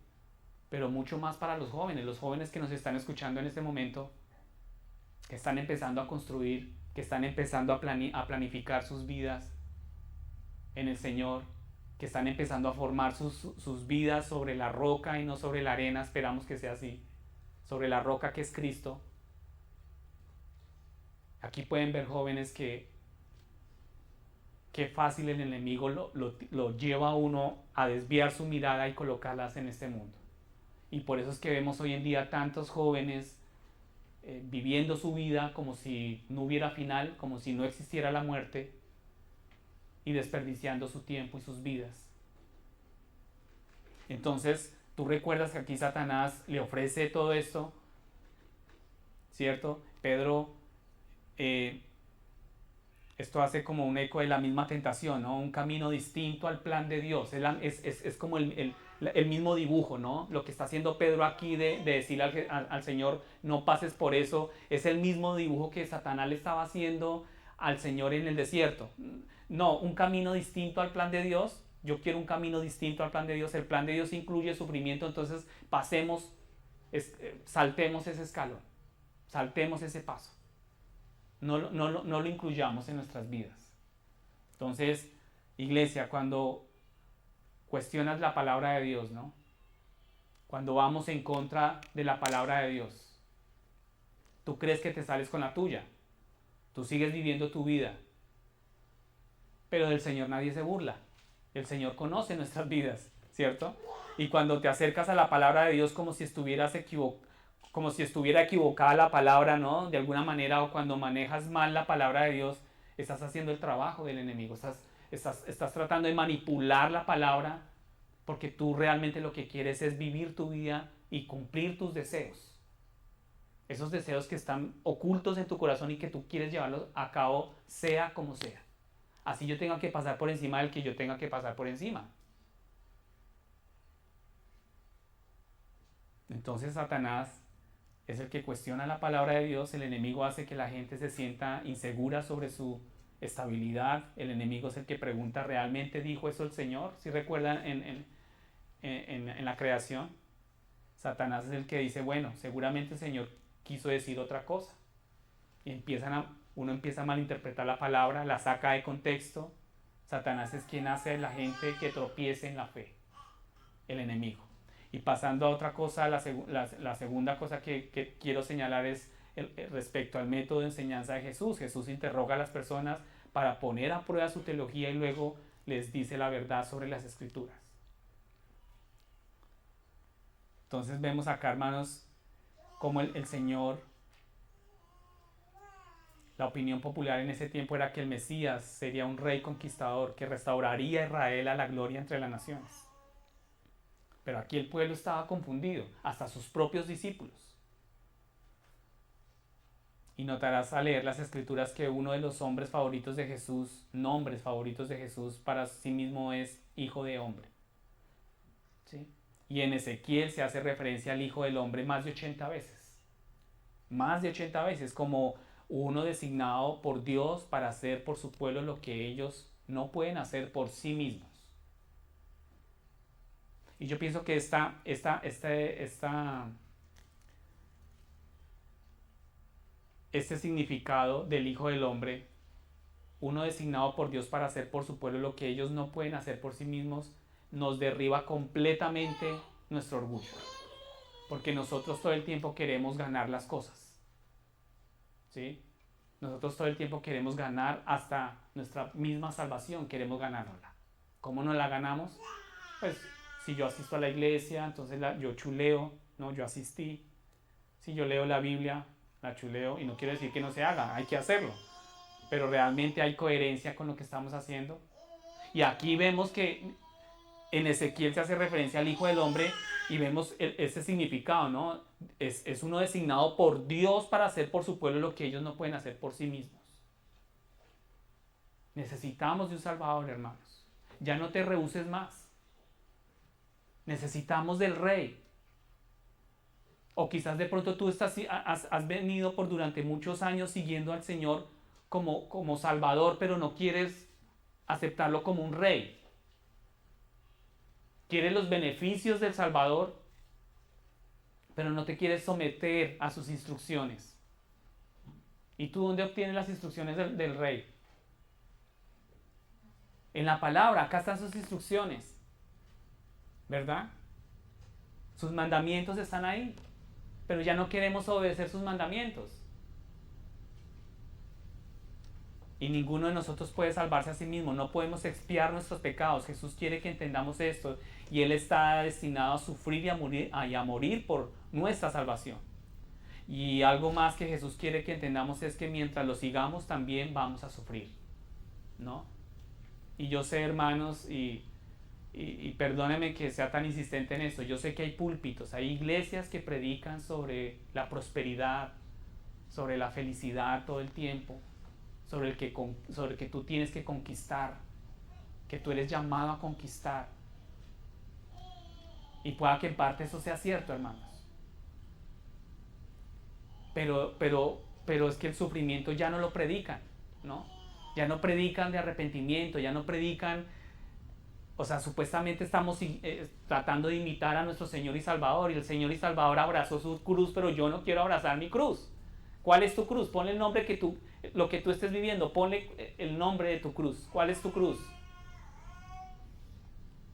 Speaker 1: pero mucho más para los jóvenes que nos están escuchando en este momento, que están empezando a construir, que están empezando a planificar sus vidas en el Señor, que están empezando a formar sus vidas sobre la roca y no sobre la arena, esperamos que sea así, sobre la roca que es Cristo. Aquí pueden ver jóvenes que qué fácil el enemigo lo lleva a uno a desviar su mirada y colocarlas en este mundo. Y por eso es que vemos hoy en día tantos jóvenes viviendo su vida como si no hubiera final, como si no existiera la muerte y desperdiciando su tiempo y sus vidas. Entonces, tú recuerdas que aquí Satanás le ofrece todo esto, ¿cierto? Pedro, esto hace como un eco de la misma tentación, ¿no? Un camino distinto al plan de Dios. Es como el mismo dibujo, ¿no? Lo que está haciendo Pedro aquí de decirle al Señor, no pases por eso, es el mismo dibujo que Satanás le estaba haciendo al Señor en el desierto. No, un camino distinto al plan de Dios. Yo quiero un camino distinto al plan de Dios. El plan de Dios incluye sufrimiento, entonces saltemos ese escalón, saltemos ese paso. No lo incluyamos en nuestras vidas. Entonces, iglesia, cuando cuestionas la palabra de Dios, ¿no? Cuando vamos en contra de la palabra de Dios, tú crees que te sales con la tuya, tú sigues viviendo tu vida, pero del Señor nadie se burla. El Señor conoce nuestras vidas, ¿cierto? Y cuando te acercas a la palabra de Dios como si como si estuviera equivocada la palabra, ¿no? De alguna manera, o cuando manejas mal la palabra de Dios, estás haciendo el trabajo del enemigo, estás tratando de manipular la palabra porque tú realmente lo que quieres es vivir tu vida y cumplir tus deseos. Esos deseos que están ocultos en tu corazón y que tú quieres llevarlos a cabo sea como sea. Así yo tenga que pasar por encima del que yo tenga que pasar por encima. Entonces Satanás es el que cuestiona la palabra de Dios, el enemigo hace que la gente se sienta insegura sobre su estabilidad, el enemigo es el que pregunta, ¿realmente dijo eso el Señor? Si recuerdan en la creación, Satanás es el que dice, bueno, seguramente el Señor quiso decir otra cosa. Y uno empieza a malinterpretar la palabra, la saca de contexto. Satanás es quien hace a la gente que tropiece en la fe, el enemigo. Y pasando a otra cosa, la segunda cosa que quiero señalar es respecto al método de enseñanza de Jesús. Jesús interroga a las personas para poner a prueba su teología y luego les dice la verdad sobre las escrituras. Entonces vemos acá, hermanos, cómo el Señor, la opinión popular en ese tiempo era que el Mesías sería un rey conquistador que restauraría a Israel a la gloria entre las naciones. Pero aquí el pueblo estaba confundido, hasta sus propios discípulos. Y notarás al leer las escrituras que uno de los nombres favoritos de Jesús para sí mismo es Hijo de Hombre. ¿Sí? Y en Ezequiel se hace referencia al Hijo del Hombre más de 80 veces. Más de 80 veces, como uno designado por Dios para hacer por su pueblo lo que ellos no pueden hacer por sí mismos. Y yo pienso que este significado del Hijo del Hombre, uno designado por Dios para hacer por su pueblo lo que ellos no pueden hacer por sí mismos, nos derriba completamente nuestro orgullo. Porque nosotros todo el tiempo queremos ganar las cosas, ¿sí? Nosotros todo el tiempo queremos ganar hasta nuestra misma salvación, queremos ganárnosla. ¿Cómo nos la ganamos? Pues si yo asisto a la iglesia, entonces yo chuleo, ¿no? Yo asistí. Si yo leo la Biblia, la chuleo, y no quiero decir que no se haga, hay que hacerlo. Pero realmente hay coherencia con lo que estamos haciendo. Y aquí vemos que en Ezequiel se hace referencia al Hijo del Hombre y vemos ese significado, ¿no? Es uno designado por Dios para hacer por su pueblo lo que ellos no pueden hacer por sí mismos. Necesitamos de un Salvador, hermanos. Ya no te rehuses más. Necesitamos del Rey. O quizás de pronto tú has venido por durante muchos años siguiendo al Señor como Salvador, pero no quieres aceptarlo como un Rey. Quieres los beneficios del Salvador, pero no te quieres someter a sus instrucciones. ¿Y tú dónde obtienes las instrucciones del Rey? En la palabra, acá están sus instrucciones, ¿verdad? Sus mandamientos están ahí, pero ya no queremos obedecer sus mandamientos. Y ninguno de nosotros puede salvarse a sí mismo, no podemos expiar nuestros pecados. Jesús quiere que entendamos esto y Él está destinado a sufrir y a morir por nuestra salvación. Y algo más que Jesús quiere que entendamos es que mientras lo sigamos también vamos a sufrir, ¿no? Y yo sé, hermanos, y perdónenme que sea tan insistente en esto, yo sé que hay púlpitos, hay iglesias que predican sobre la prosperidad, sobre la felicidad todo el tiempo, sobre el que tú tienes que conquistar, que tú eres llamado a conquistar. Y pueda que en parte eso sea cierto, hermanos. Pero es que el sufrimiento ya no lo predican, ¿no? Ya no predican de arrepentimiento, ya no predican, o sea, supuestamente estamos tratando de imitar a nuestro Señor y Salvador, y el Señor y Salvador abrazó su cruz, pero yo no quiero abrazar mi cruz. ¿Cuál es tu cruz? Ponle el nombre lo que tú estés viviendo, ponle el nombre de tu cruz. ¿Cuál es tu cruz?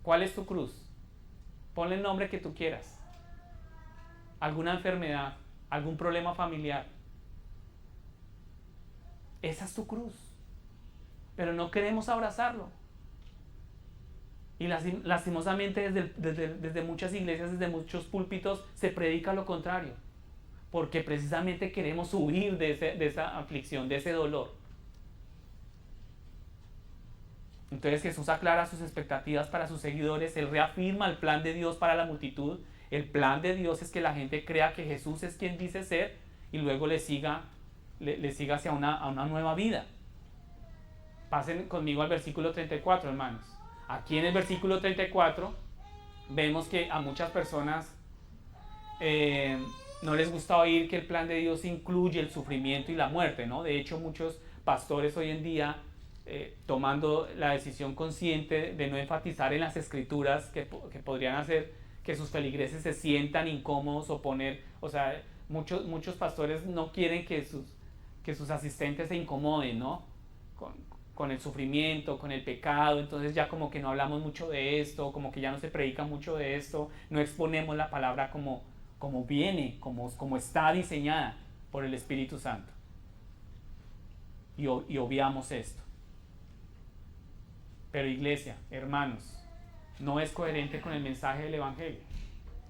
Speaker 1: ¿Cuál es tu cruz? Ponle el nombre que tú quieras. ¿Alguna enfermedad? ¿Algún problema familiar? Esa es tu cruz. Pero no queremos abrazarlo. Y lastimosamente desde muchas iglesias, desde muchos púlpitos, se predica lo contrario. Porque precisamente queremos huir de esa aflicción, de ese dolor. Entonces Jesús aclara sus expectativas para sus seguidores, Él reafirma el plan de Dios para la multitud. El plan de Dios es que la gente crea que Jesús es quien dice ser y luego le siga hacia a una nueva vida. Pasen conmigo al versículo 34, hermanos. Aquí en el versículo 34 vemos que a muchas personas no les gusta oír que el plan de Dios incluye el sufrimiento y la muerte, ¿no? De hecho, muchos pastores hoy en día, tomando la decisión consciente de no enfatizar en las escrituras que podrían hacer que sus feligreses se sientan incómodos o sea, muchos pastores no quieren que sus asistentes se incomoden, ¿no? Con el sufrimiento, con el pecado, entonces ya como que no hablamos mucho de esto, como que ya no se predica mucho de esto, no exponemos la palabra como viene, como está diseñada por el Espíritu Santo. Y obviamos esto. Pero iglesia, hermanos, no es coherente con el mensaje del Evangelio.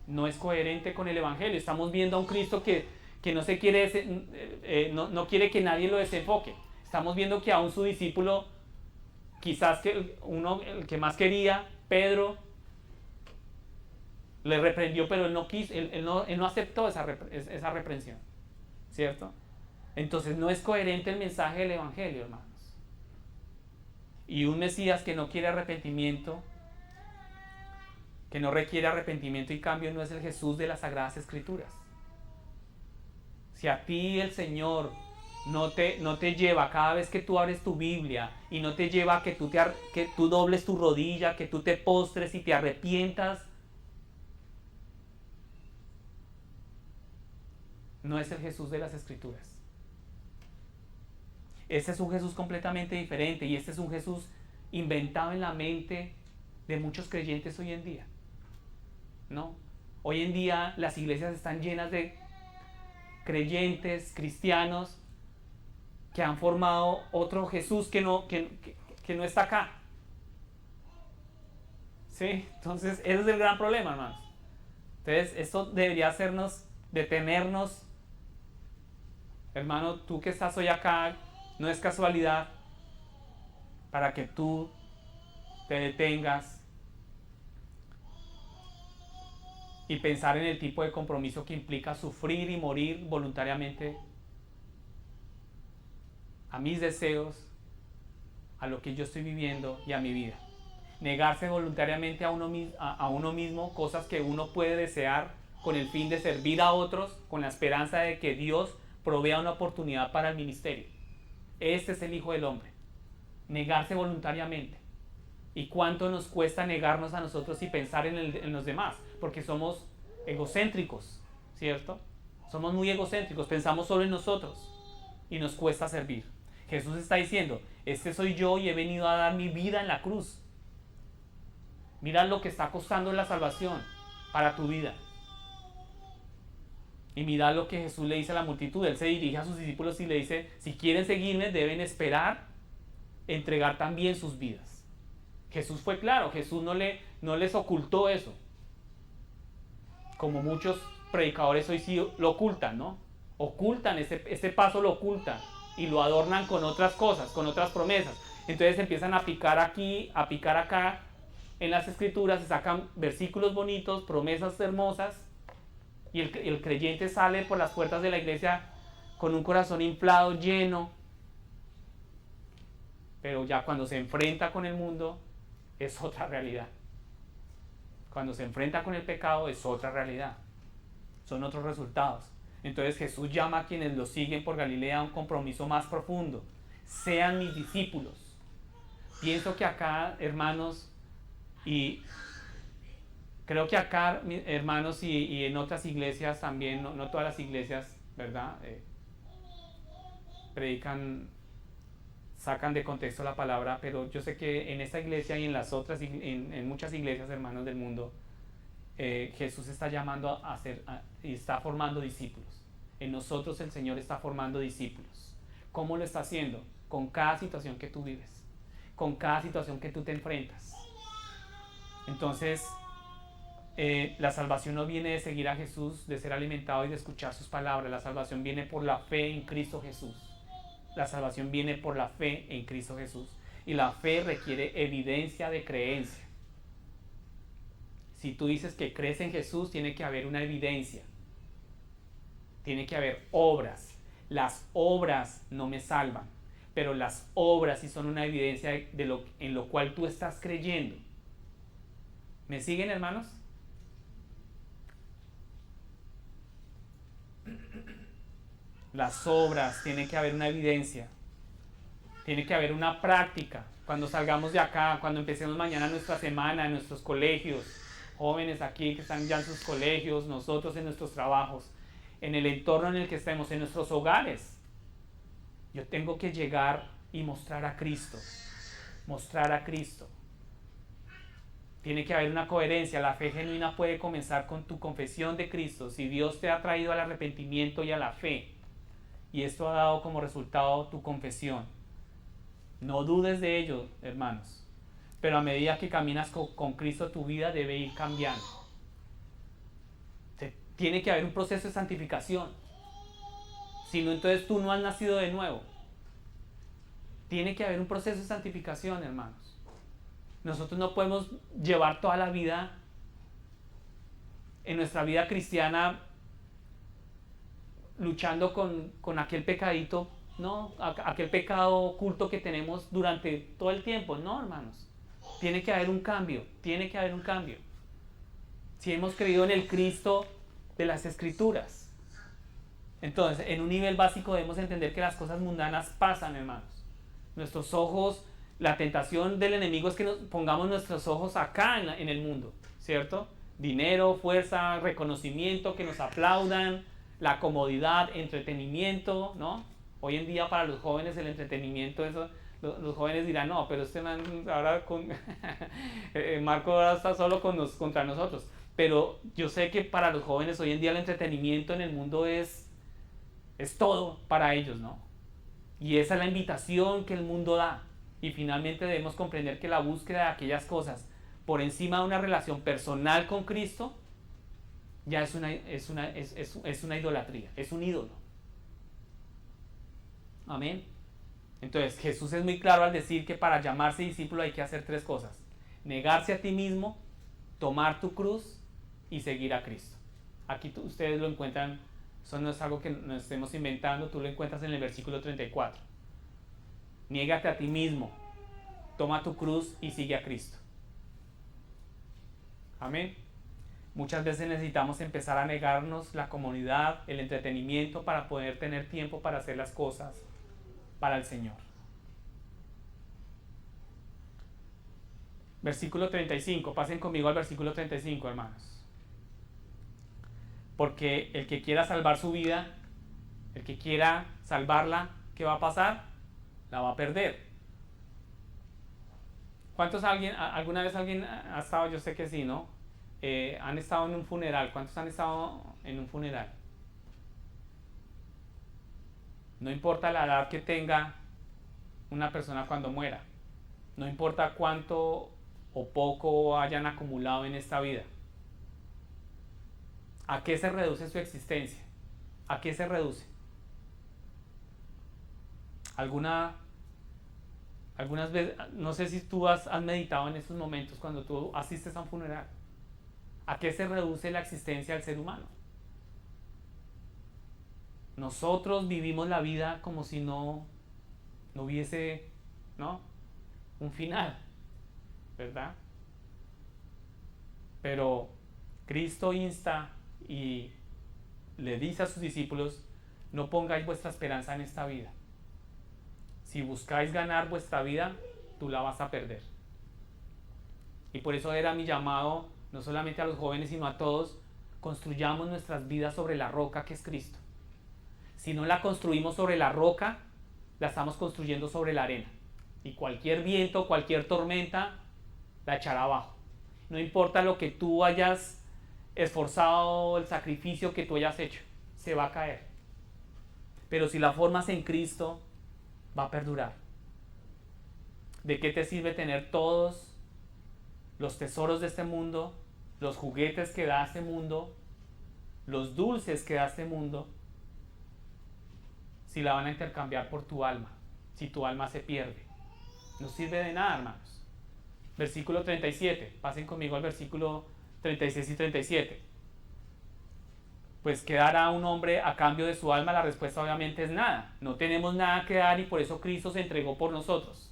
Speaker 1: No es coherente con el Evangelio. Estamos viendo a un Cristo que no se quiere, no quiere que nadie lo desenfoque. Estamos viendo que aún su discípulo, quizás que el que más quería, Pedro, le reprendió, pero él no quiso, él no aceptó esa reprensión, ¿cierto? Entonces no es coherente el mensaje del Evangelio, hermanos. Y un Mesías que no quiere arrepentimiento, que no requiere arrepentimiento y cambio, no es el Jesús de las Sagradas Escrituras, Si a ti el Señor no te lleva cada vez que tú abres tu Biblia y no te lleva a que tú dobles tu rodilla, que tú te postres y te arrepientas, no es el Jesús de las Escrituras. Este es un Jesús completamente diferente y este es un Jesús inventado en la mente de muchos creyentes hoy en día. ¿No? Hoy en día las iglesias están llenas de creyentes, cristianos, que han formado otro Jesús que no está acá. ¿Sí? Entonces, ese es el gran problema, hermanos. Entonces, esto debería hacernos detenernos. Hermano, tú que estás hoy acá, no es casualidad para que tú te detengas y pensar en el tipo de compromiso que implica sufrir y morir voluntariamente a mis deseos, a lo que yo estoy viviendo y a mi vida. Negarse voluntariamente a uno mismo, cosas que uno puede desear con el fin de servir a otros, con la esperanza de que Dios provea una oportunidad para el ministerio. Este es el Hijo del Hombre. Negarse voluntariamente. ¿Y cuánto nos cuesta negarnos a nosotros y pensar en los demás? Porque somos egocéntricos, ¿cierto? Somos muy egocéntricos, pensamos solo en nosotros y nos cuesta servir. Jesús está diciendo, este soy yo y he venido a dar mi vida en la cruz. Mira lo que está costando la salvación para tu vida. Y mira lo que Jesús le dice a la multitud. Él se dirige a sus discípulos y le dice, si quieren seguirme deben esperar, entregar también sus vidas. Jesús fue claro, Jesús no les ocultó eso. Como muchos predicadores hoy sí lo ocultan, ¿no? Ocultan, ese paso lo ocultan y lo adornan con otras cosas, con otras promesas. Entonces empiezan a picar aquí, a picar acá en las escrituras, se sacan versículos bonitos, promesas hermosas, y el creyente sale por las puertas de la iglesia con un corazón inflado, lleno, pero ya cuando se enfrenta con el mundo es otra realidad. Cuando se enfrenta con el pecado es otra realidad, son otros resultados. Entonces Jesús llama a quienes lo siguen por Galilea a un compromiso más profundo. Sean mis discípulos. Pienso que acá, hermanos, y creo que acá, hermanos, y en otras iglesias también, no todas las iglesias, ¿verdad? Predican, sacan de contexto la palabra, pero yo sé que en esta iglesia y en las otras, en muchas iglesias, hermanos del mundo, Jesús está llamando y está formando discípulos. En nosotros el Señor está formando discípulos. ¿Cómo lo está haciendo? Con cada situación que tú vives, con cada situación que tú te enfrentas. Entonces, la salvación no viene de seguir a Jesús, de ser alimentado y de escuchar sus palabras. La salvación viene por la fe en Cristo Jesús. La salvación viene por la fe en Cristo Jesús. Y la fe requiere evidencia de creencia. Si tú dices que crees en Jesús, tiene que haber una evidencia. Tiene que haber obras. Las obras no me salvan, pero las obras sí son una evidencia en lo cual tú estás creyendo. ¿Me siguen, hermanos? Las obras, tiene que haber una evidencia. Tiene que haber una práctica. Cuando salgamos de acá, cuando empecemos mañana nuestra semana en nuestros colegios, jóvenes aquí que están ya en sus colegios, nosotros en nuestros trabajos, en el entorno en el que estemos, en nuestros hogares, yo tengo que llegar y mostrar a Cristo. Mostrar a Cristo. Tiene que haber una coherencia. La fe genuina puede comenzar con tu confesión de Cristo. Si Dios te ha traído al arrepentimiento y a la fe, y esto ha dado como resultado tu confesión, no dudes de ello, hermanos. Pero a medida que caminas con Cristo, tu vida debe ir cambiando. Tiene que haber un proceso de santificación. Si no, entonces tú no has nacido de nuevo. Tiene que haber un proceso de santificación, hermanos. Nosotros no podemos llevar toda la vida, en nuestra vida cristiana, luchando con aquel pecadito, ¿no? Aquel pecado oculto que tenemos durante todo el tiempo. No, hermanos. Tiene que haber un cambio. Tiene que haber un cambio. Si hemos creído en el Cristo de las Escrituras, Entonces, en un nivel básico debemos entender que las cosas mundanas pasan, hermanos. Nuestros ojos, la tentación del enemigo es que nos pongamos nuestros ojos acá en el mundo, ¿cierto? Dinero, fuerza, reconocimiento, que nos aplaudan, la comodidad, entretenimiento, ¿no? Hoy en día para los jóvenes el entretenimiento, eso, los jóvenes dirán, no, pero este man ahora con Marco ahora está solo contra nosotros. Pero yo sé que para los jóvenes hoy en día el entretenimiento en el mundo es todo para ellos, ¿no? Y esa es la invitación que el mundo da. Y finalmente debemos comprender que la búsqueda de aquellas cosas por encima de una relación personal con Cristo ya es una idolatría, es un ídolo. Amén. Entonces Jesús es muy claro al decir que para llamarse discípulo hay que hacer tres cosas: negarse a ti mismo, tomar tu cruz y seguir a Cristo. Aquí ustedes lo encuentran, eso no es algo que nos estemos inventando, tú lo encuentras en el versículo 34. Niégate a ti mismo, toma tu cruz y sigue a Cristo. Amén. Muchas veces necesitamos empezar a negarnos la comodidad, el entretenimiento para poder tener tiempo para hacer las cosas para el Señor. Versículo 35, pasen conmigo al versículo 35, hermanos. Porque el que quiera salvar su vida, el que quiera salvarla, ¿qué va a pasar? La va a perder. ¿Alguna vez alguien ha estado? Yo sé que sí, ¿no? Han estado en un funeral. ¿Cuántos han estado en un funeral? No importa la edad que tenga una persona cuando muera. No importa cuánto o poco hayan acumulado en esta vida. ¿A qué se reduce su existencia? ¿A qué se reduce? Algunas veces, no sé si tú has meditado en estos momentos cuando tú asistes a un funeral. ¿A qué se reduce la existencia del ser humano? Nosotros vivimos la vida como si no hubiese, ¿no?, un final, ¿verdad? Pero Cristo insta y le dice a sus discípulos: no pongáis vuestra esperanza en esta vida. Si buscáis ganar vuestra vida, tú la vas a perder. Y por eso era mi llamado, no solamente a los jóvenes, sino a todos: construyamos nuestras vidas sobre la roca que es Cristo. Si no la construimos sobre la roca, la estamos construyendo sobre la arena. Y cualquier viento, cualquier tormenta, la echará abajo. No importa lo que tú hayas esforzado, el sacrificio que tú hayas hecho, se va a caer. Pero si la formas en Cristo, va a perdurar. ¿De qué te sirve tener todos los tesoros de este mundo, los juguetes que da este mundo, los dulces que da este mundo, si la van a intercambiar por tu alma, si tu alma se pierde? No sirve de nada, hermanos. Versículo 37, pasen conmigo al versículo 36 y 37. Pues ¿qué dará un hombre a cambio de su alma? La respuesta obviamente es nada. No tenemos nada que dar, y por eso Cristo se entregó por nosotros.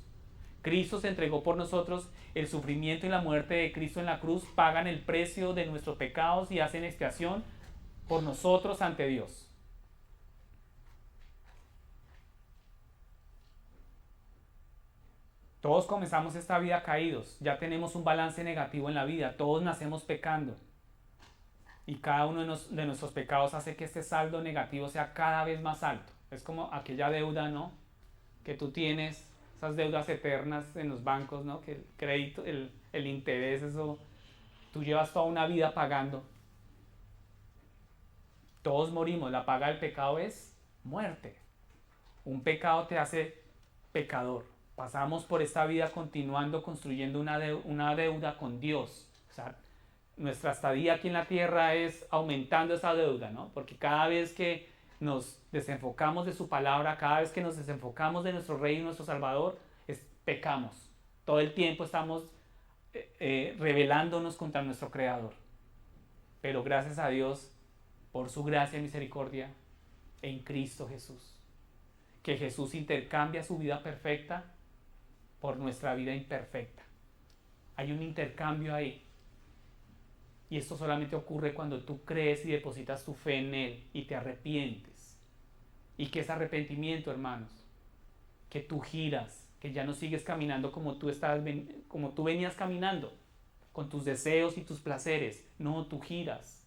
Speaker 1: Cristo se entregó por nosotros. El sufrimiento y la muerte de Cristo en la cruz pagan el precio de nuestros pecados y hacen expiación por nosotros ante Dios. Todos comenzamos esta vida caídos, ya tenemos un balance negativo en la vida, todos nacemos pecando. Y cada uno de nuestros pecados hace que este saldo negativo sea cada vez más alto. Es como aquella deuda, ¿no?, que tú tienes, esas deudas eternas en los bancos, ¿no?, que el crédito, el interés, eso, tú llevas toda una vida pagando. Todos morimos, la paga del pecado es muerte. Un pecado te hace pecador. Pasamos por esta vida continuando construyendo una deuda con Dios. O sea, nuestra estadía aquí en la tierra es aumentando esa deuda, ¿no? Porque cada vez que nos desenfocamos de su palabra, cada vez que nos desenfocamos de nuestro Rey y nuestro Salvador, pecamos. Todo el tiempo estamos rebelándonos contra nuestro Creador. Pero gracias a Dios por su gracia y misericordia en Cristo Jesús. Que Jesús intercambia su vida perfecta por nuestra vida imperfecta. Hay un intercambio ahí. Y esto solamente ocurre cuando tú crees y depositas tu fe en Él y te arrepientes. ¿Y qué es arrepentimiento, hermanos? Que tú giras, que ya no sigues caminando como tú venías caminando, con tus deseos y tus placeres. No, tú giras.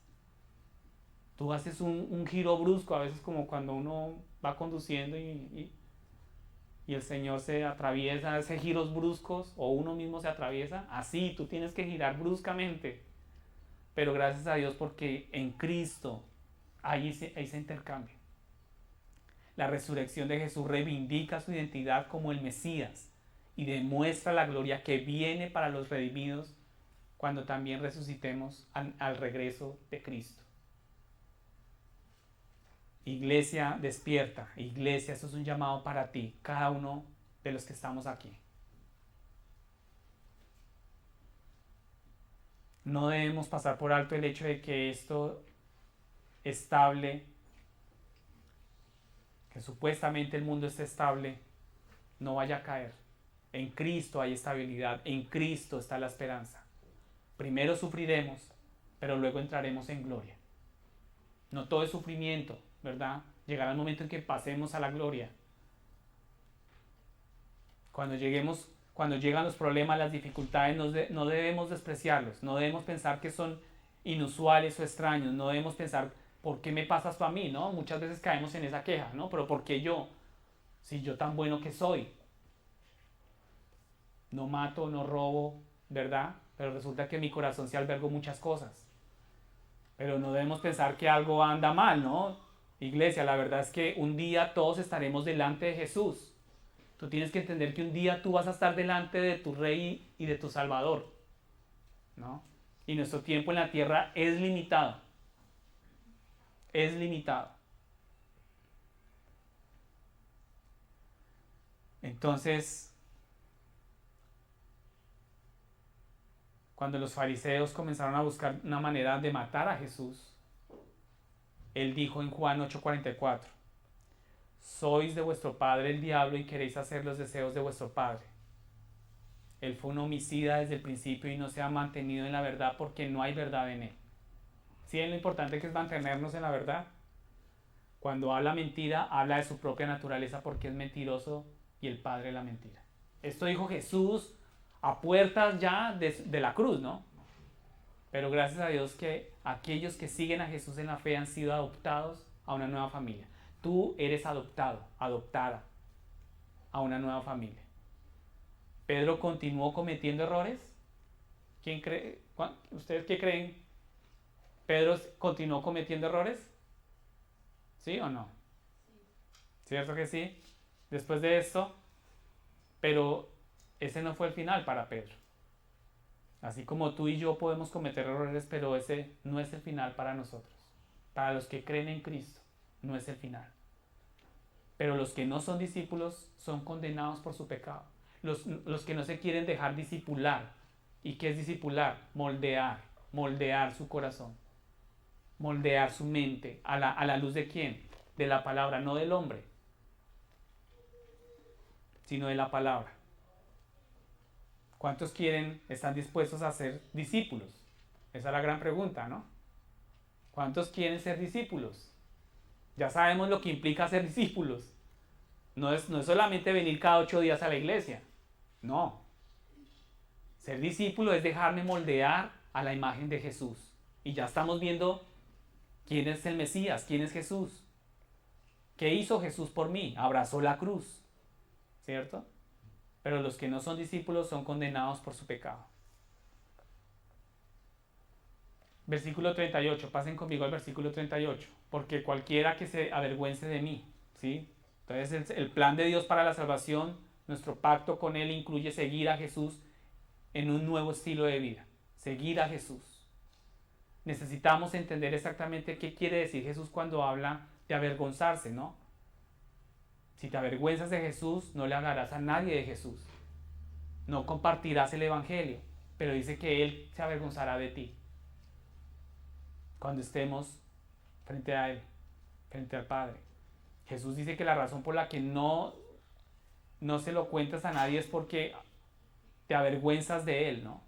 Speaker 1: Tú haces un giro brusco, a veces como cuando uno va conduciendo y el Señor se atraviesa, hace giros bruscos, o uno mismo se atraviesa. Así, tú tienes que girar bruscamente. Pero gracias a Dios porque en Cristo hay ese intercambio. La resurrección de Jesús reivindica su identidad como el Mesías y demuestra la gloria que viene para los redimidos cuando también resucitemos al regreso de Cristo. Iglesia, despierta. Iglesia, esto es un llamado para ti, cada uno de los que estamos aquí. No debemos pasar por alto el hecho de que esto estable, que supuestamente el mundo esté estable, no vaya a caer. En Cristo hay estabilidad, en Cristo está la esperanza. Primero sufriremos, pero luego entraremos en gloria. No todo es sufrimiento, ¿verdad? Llegará el momento en que pasemos a la gloria. Cuando llegan los problemas, las dificultades, no debemos despreciarlos, no debemos pensar que son inusuales o extraños, no debemos pensar, ¿por qué me pasa esto a mí? ¿No? Muchas veces caemos en esa queja, ¿no? Pero ¿por qué yo? Si yo tan bueno que soy. No mato, no robo, ¿verdad? Pero resulta que en mi corazón se albergó muchas cosas. Pero no debemos pensar que algo anda mal, ¿no? Iglesia, la verdad es que un día todos estaremos delante de Jesús. Tú tienes que entender que un día tú vas a estar delante de tu Rey y de tu Salvador, ¿no? Y nuestro tiempo en la tierra es limitado. Es limitado. Entonces, cuando los fariseos comenzaron a buscar una manera de matar a Jesús, él dijo en Juan 8:44, sois de vuestro padre el diablo y queréis hacer los deseos de vuestro padre. Él fue un homicida desde el principio y no se ha mantenido en la verdad porque no hay verdad en él. ¿Sí es lo importante que es mantenernos en la verdad? Cuando habla mentira, habla de su propia naturaleza porque es mentiroso y el padre de la mentira. Esto dijo Jesús a puertas ya de la cruz, ¿no? Pero gracias a Dios que aquellos que siguen a Jesús en la fe han sido adoptados a una nueva familia. Tú eres adoptado, adoptada a una nueva familia. ¿Pedro continuó cometiendo errores? ¿Quién cree? ¿Ustedes qué creen? ¿Pedro continuó cometiendo errores? ¿Sí o no? ¿Cierto que sí? Después de esto, pero ese no fue el final para Pedro. Así como tú y yo podemos cometer errores, pero ese no es el final para nosotros. Para los que creen en Cristo, no es el final. Pero los que no son discípulos son condenados por su pecado. Los que no se quieren dejar discipular. ¿Y qué es discipular? Moldear su corazón. Moldear su mente. ¿A la luz de quién? De la palabra, no del hombre, sino de la palabra. ¿Cuántos están dispuestos a ser discípulos? Esa es la gran pregunta, ¿no? ¿Cuántos quieren ser discípulos? Ya sabemos lo que implica ser discípulos. No es solamente venir cada 8 días a la iglesia. No. Ser discípulo es dejarme moldear a la imagen de Jesús. Y ya estamos viendo quién es el Mesías, quién es Jesús. ¿Qué hizo Jesús por mí? Abrazó la cruz. ¿Cierto? Pero los que no son discípulos son condenados por su pecado. Versículo 38, pasen conmigo al versículo 38. Porque cualquiera que se avergüence de mí, ¿sí? Entonces el plan de Dios para la salvación, nuestro pacto con Él incluye seguir a Jesús en un nuevo estilo de vida. Seguir a Jesús. Necesitamos entender exactamente qué quiere decir Jesús cuando habla de avergonzarse, ¿no? Si te avergüenzas de Jesús, no le hablarás a nadie de Jesús. No compartirás el Evangelio, pero dice que Él se avergonzará de ti cuando estemos frente a Él, frente al Padre. Jesús dice que la razón por la que no se lo cuentas a nadie es porque te avergüenzas de Él, ¿no?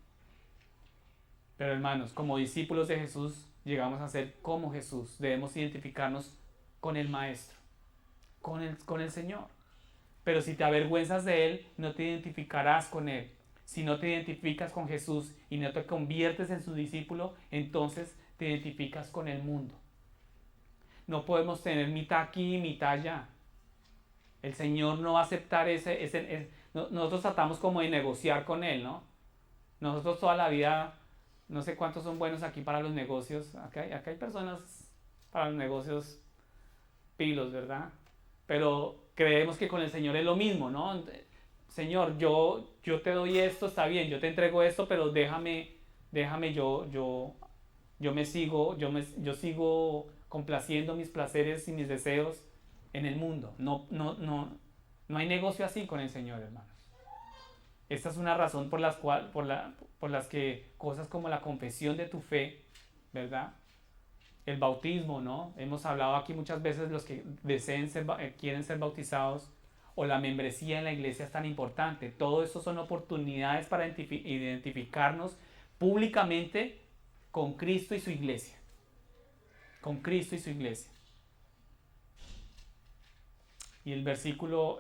Speaker 1: Pero hermanos, como discípulos de Jesús, llegamos a ser como Jesús. Debemos identificarnos con el Maestro. con el Señor. Pero si te avergüenzas de Él, no te identificarás con Él. Si no te identificas con Jesús y no te conviertes en su discípulo, entonces te identificas con el mundo. No podemos tener mitad aquí y mitad allá. El Señor no va a aceptar nosotros tratamos como de negociar con Él, ¿no? Nosotros toda la vida, no sé cuántos son buenos aquí para los negocios. Acá hay personas para los negocios pilos, ¿verdad? Pero creemos que con el Señor es lo mismo, ¿no? Señor, yo te doy esto, está bien, yo te entrego esto, pero déjame yo sigo complaciendo mis placeres y mis deseos en el mundo. No hay negocio así con el Señor, hermanos. Esta es una razón por las que cosas como la confesión de tu fe, ¿verdad? El bautismo, ¿no? Hemos hablado aquí muchas veces los que quieren ser bautizados, o la membresía en la iglesia es tan importante. Todo eso son oportunidades para identificarnos públicamente con Cristo y su iglesia. Con Cristo y su iglesia. Y el versículo,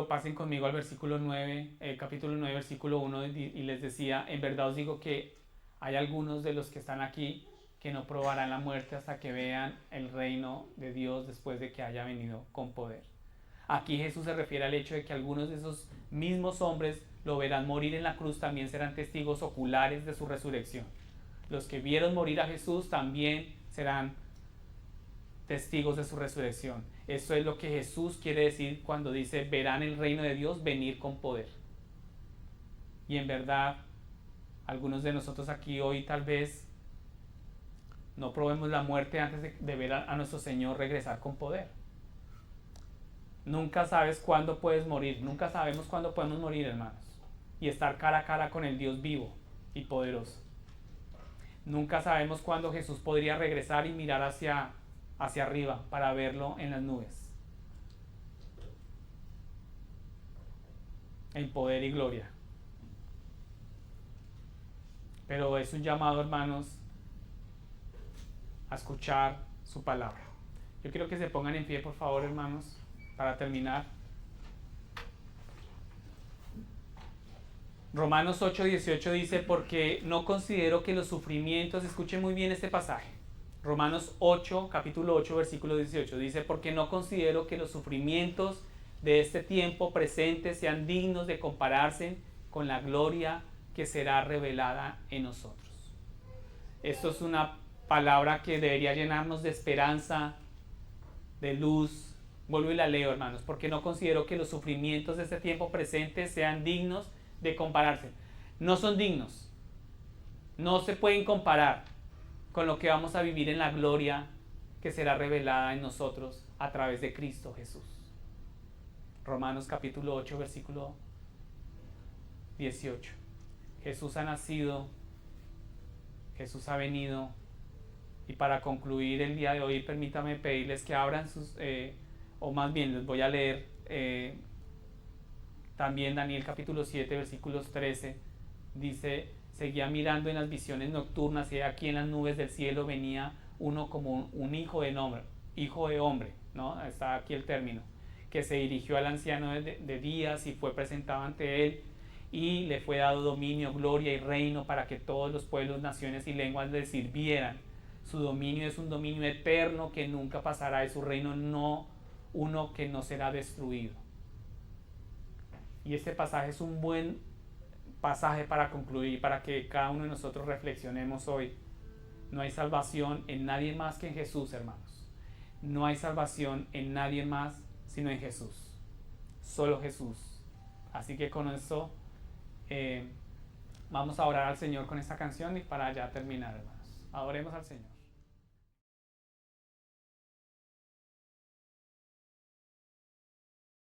Speaker 1: pasen conmigo al versículo 9, capítulo 9, versículo 1, y les decía, en verdad os digo que hay algunos de los que están aquí que no probarán la muerte hasta que vean el reino de Dios después de que haya venido con poder. Aquí Jesús se refiere al hecho de que algunos de esos mismos hombres lo verán morir en la cruz, también serán testigos oculares de su resurrección. Los que vieron morir a Jesús también serán testigos de su resurrección. Eso es lo que Jesús quiere decir cuando dice verán el reino de Dios venir con poder. Y en verdad, algunos de nosotros aquí hoy tal vez no probemos la muerte antes de ver a nuestro Señor regresar con poder. Nunca sabes cuándo puedes morir, nunca sabemos cuándo podemos morir, hermanos, y estar cara a cara con el Dios vivo y poderoso. Nunca sabemos cuándo Jesús podría regresar y mirar hacia arriba para verlo en las nubes, en poder y gloria. Pero es un llamado, hermanos, a escuchar su palabra. Yo quiero que se pongan en pie, por favor, hermanos, para terminar. Romanos 8:18 dice, porque no considero que los sufrimientos, escuchen muy bien este pasaje, Romanos 8, capítulo 8, versículo 18, dice, porque no considero que los sufrimientos de este tiempo presente sean dignos de compararse con la gloria que será revelada en nosotros. Esto es una palabra que debería llenarnos de esperanza, de luz. Vuelvo y la leo, hermanos, porque no considero que los sufrimientos de este tiempo presente sean dignos de compararse. No son dignos, no se pueden comparar con lo que vamos a vivir en la gloria que será revelada en nosotros a través de Cristo Jesús. Romanos capítulo 8, versículo 18. Jesús ha nacido, Jesús ha venido, y para concluir el día de hoy, permítame pedirles que abran o más bien les voy a leer también Daniel capítulo 7, versículos 13, dice, seguía mirando en las visiones nocturnas y aquí en las nubes del cielo venía uno como un hijo de hombre, ¿no? Está aquí el término, que se dirigió al anciano de días y fue presentado ante él y le fue dado dominio, gloria y reino para que todos los pueblos, naciones y lenguas le sirvieran. Su dominio es un dominio eterno que nunca pasará y su reino uno que no será destruido. Y este pasaje es un buen pasaje para concluir, para que cada uno de nosotros reflexionemos hoy. No hay salvación en nadie más que en Jesús, hermanos. No hay salvación en nadie más sino en Jesús. Solo Jesús. Así que con esto vamos a orar al Señor con esta canción y para ya terminar, hermanos. Adoremos al Señor.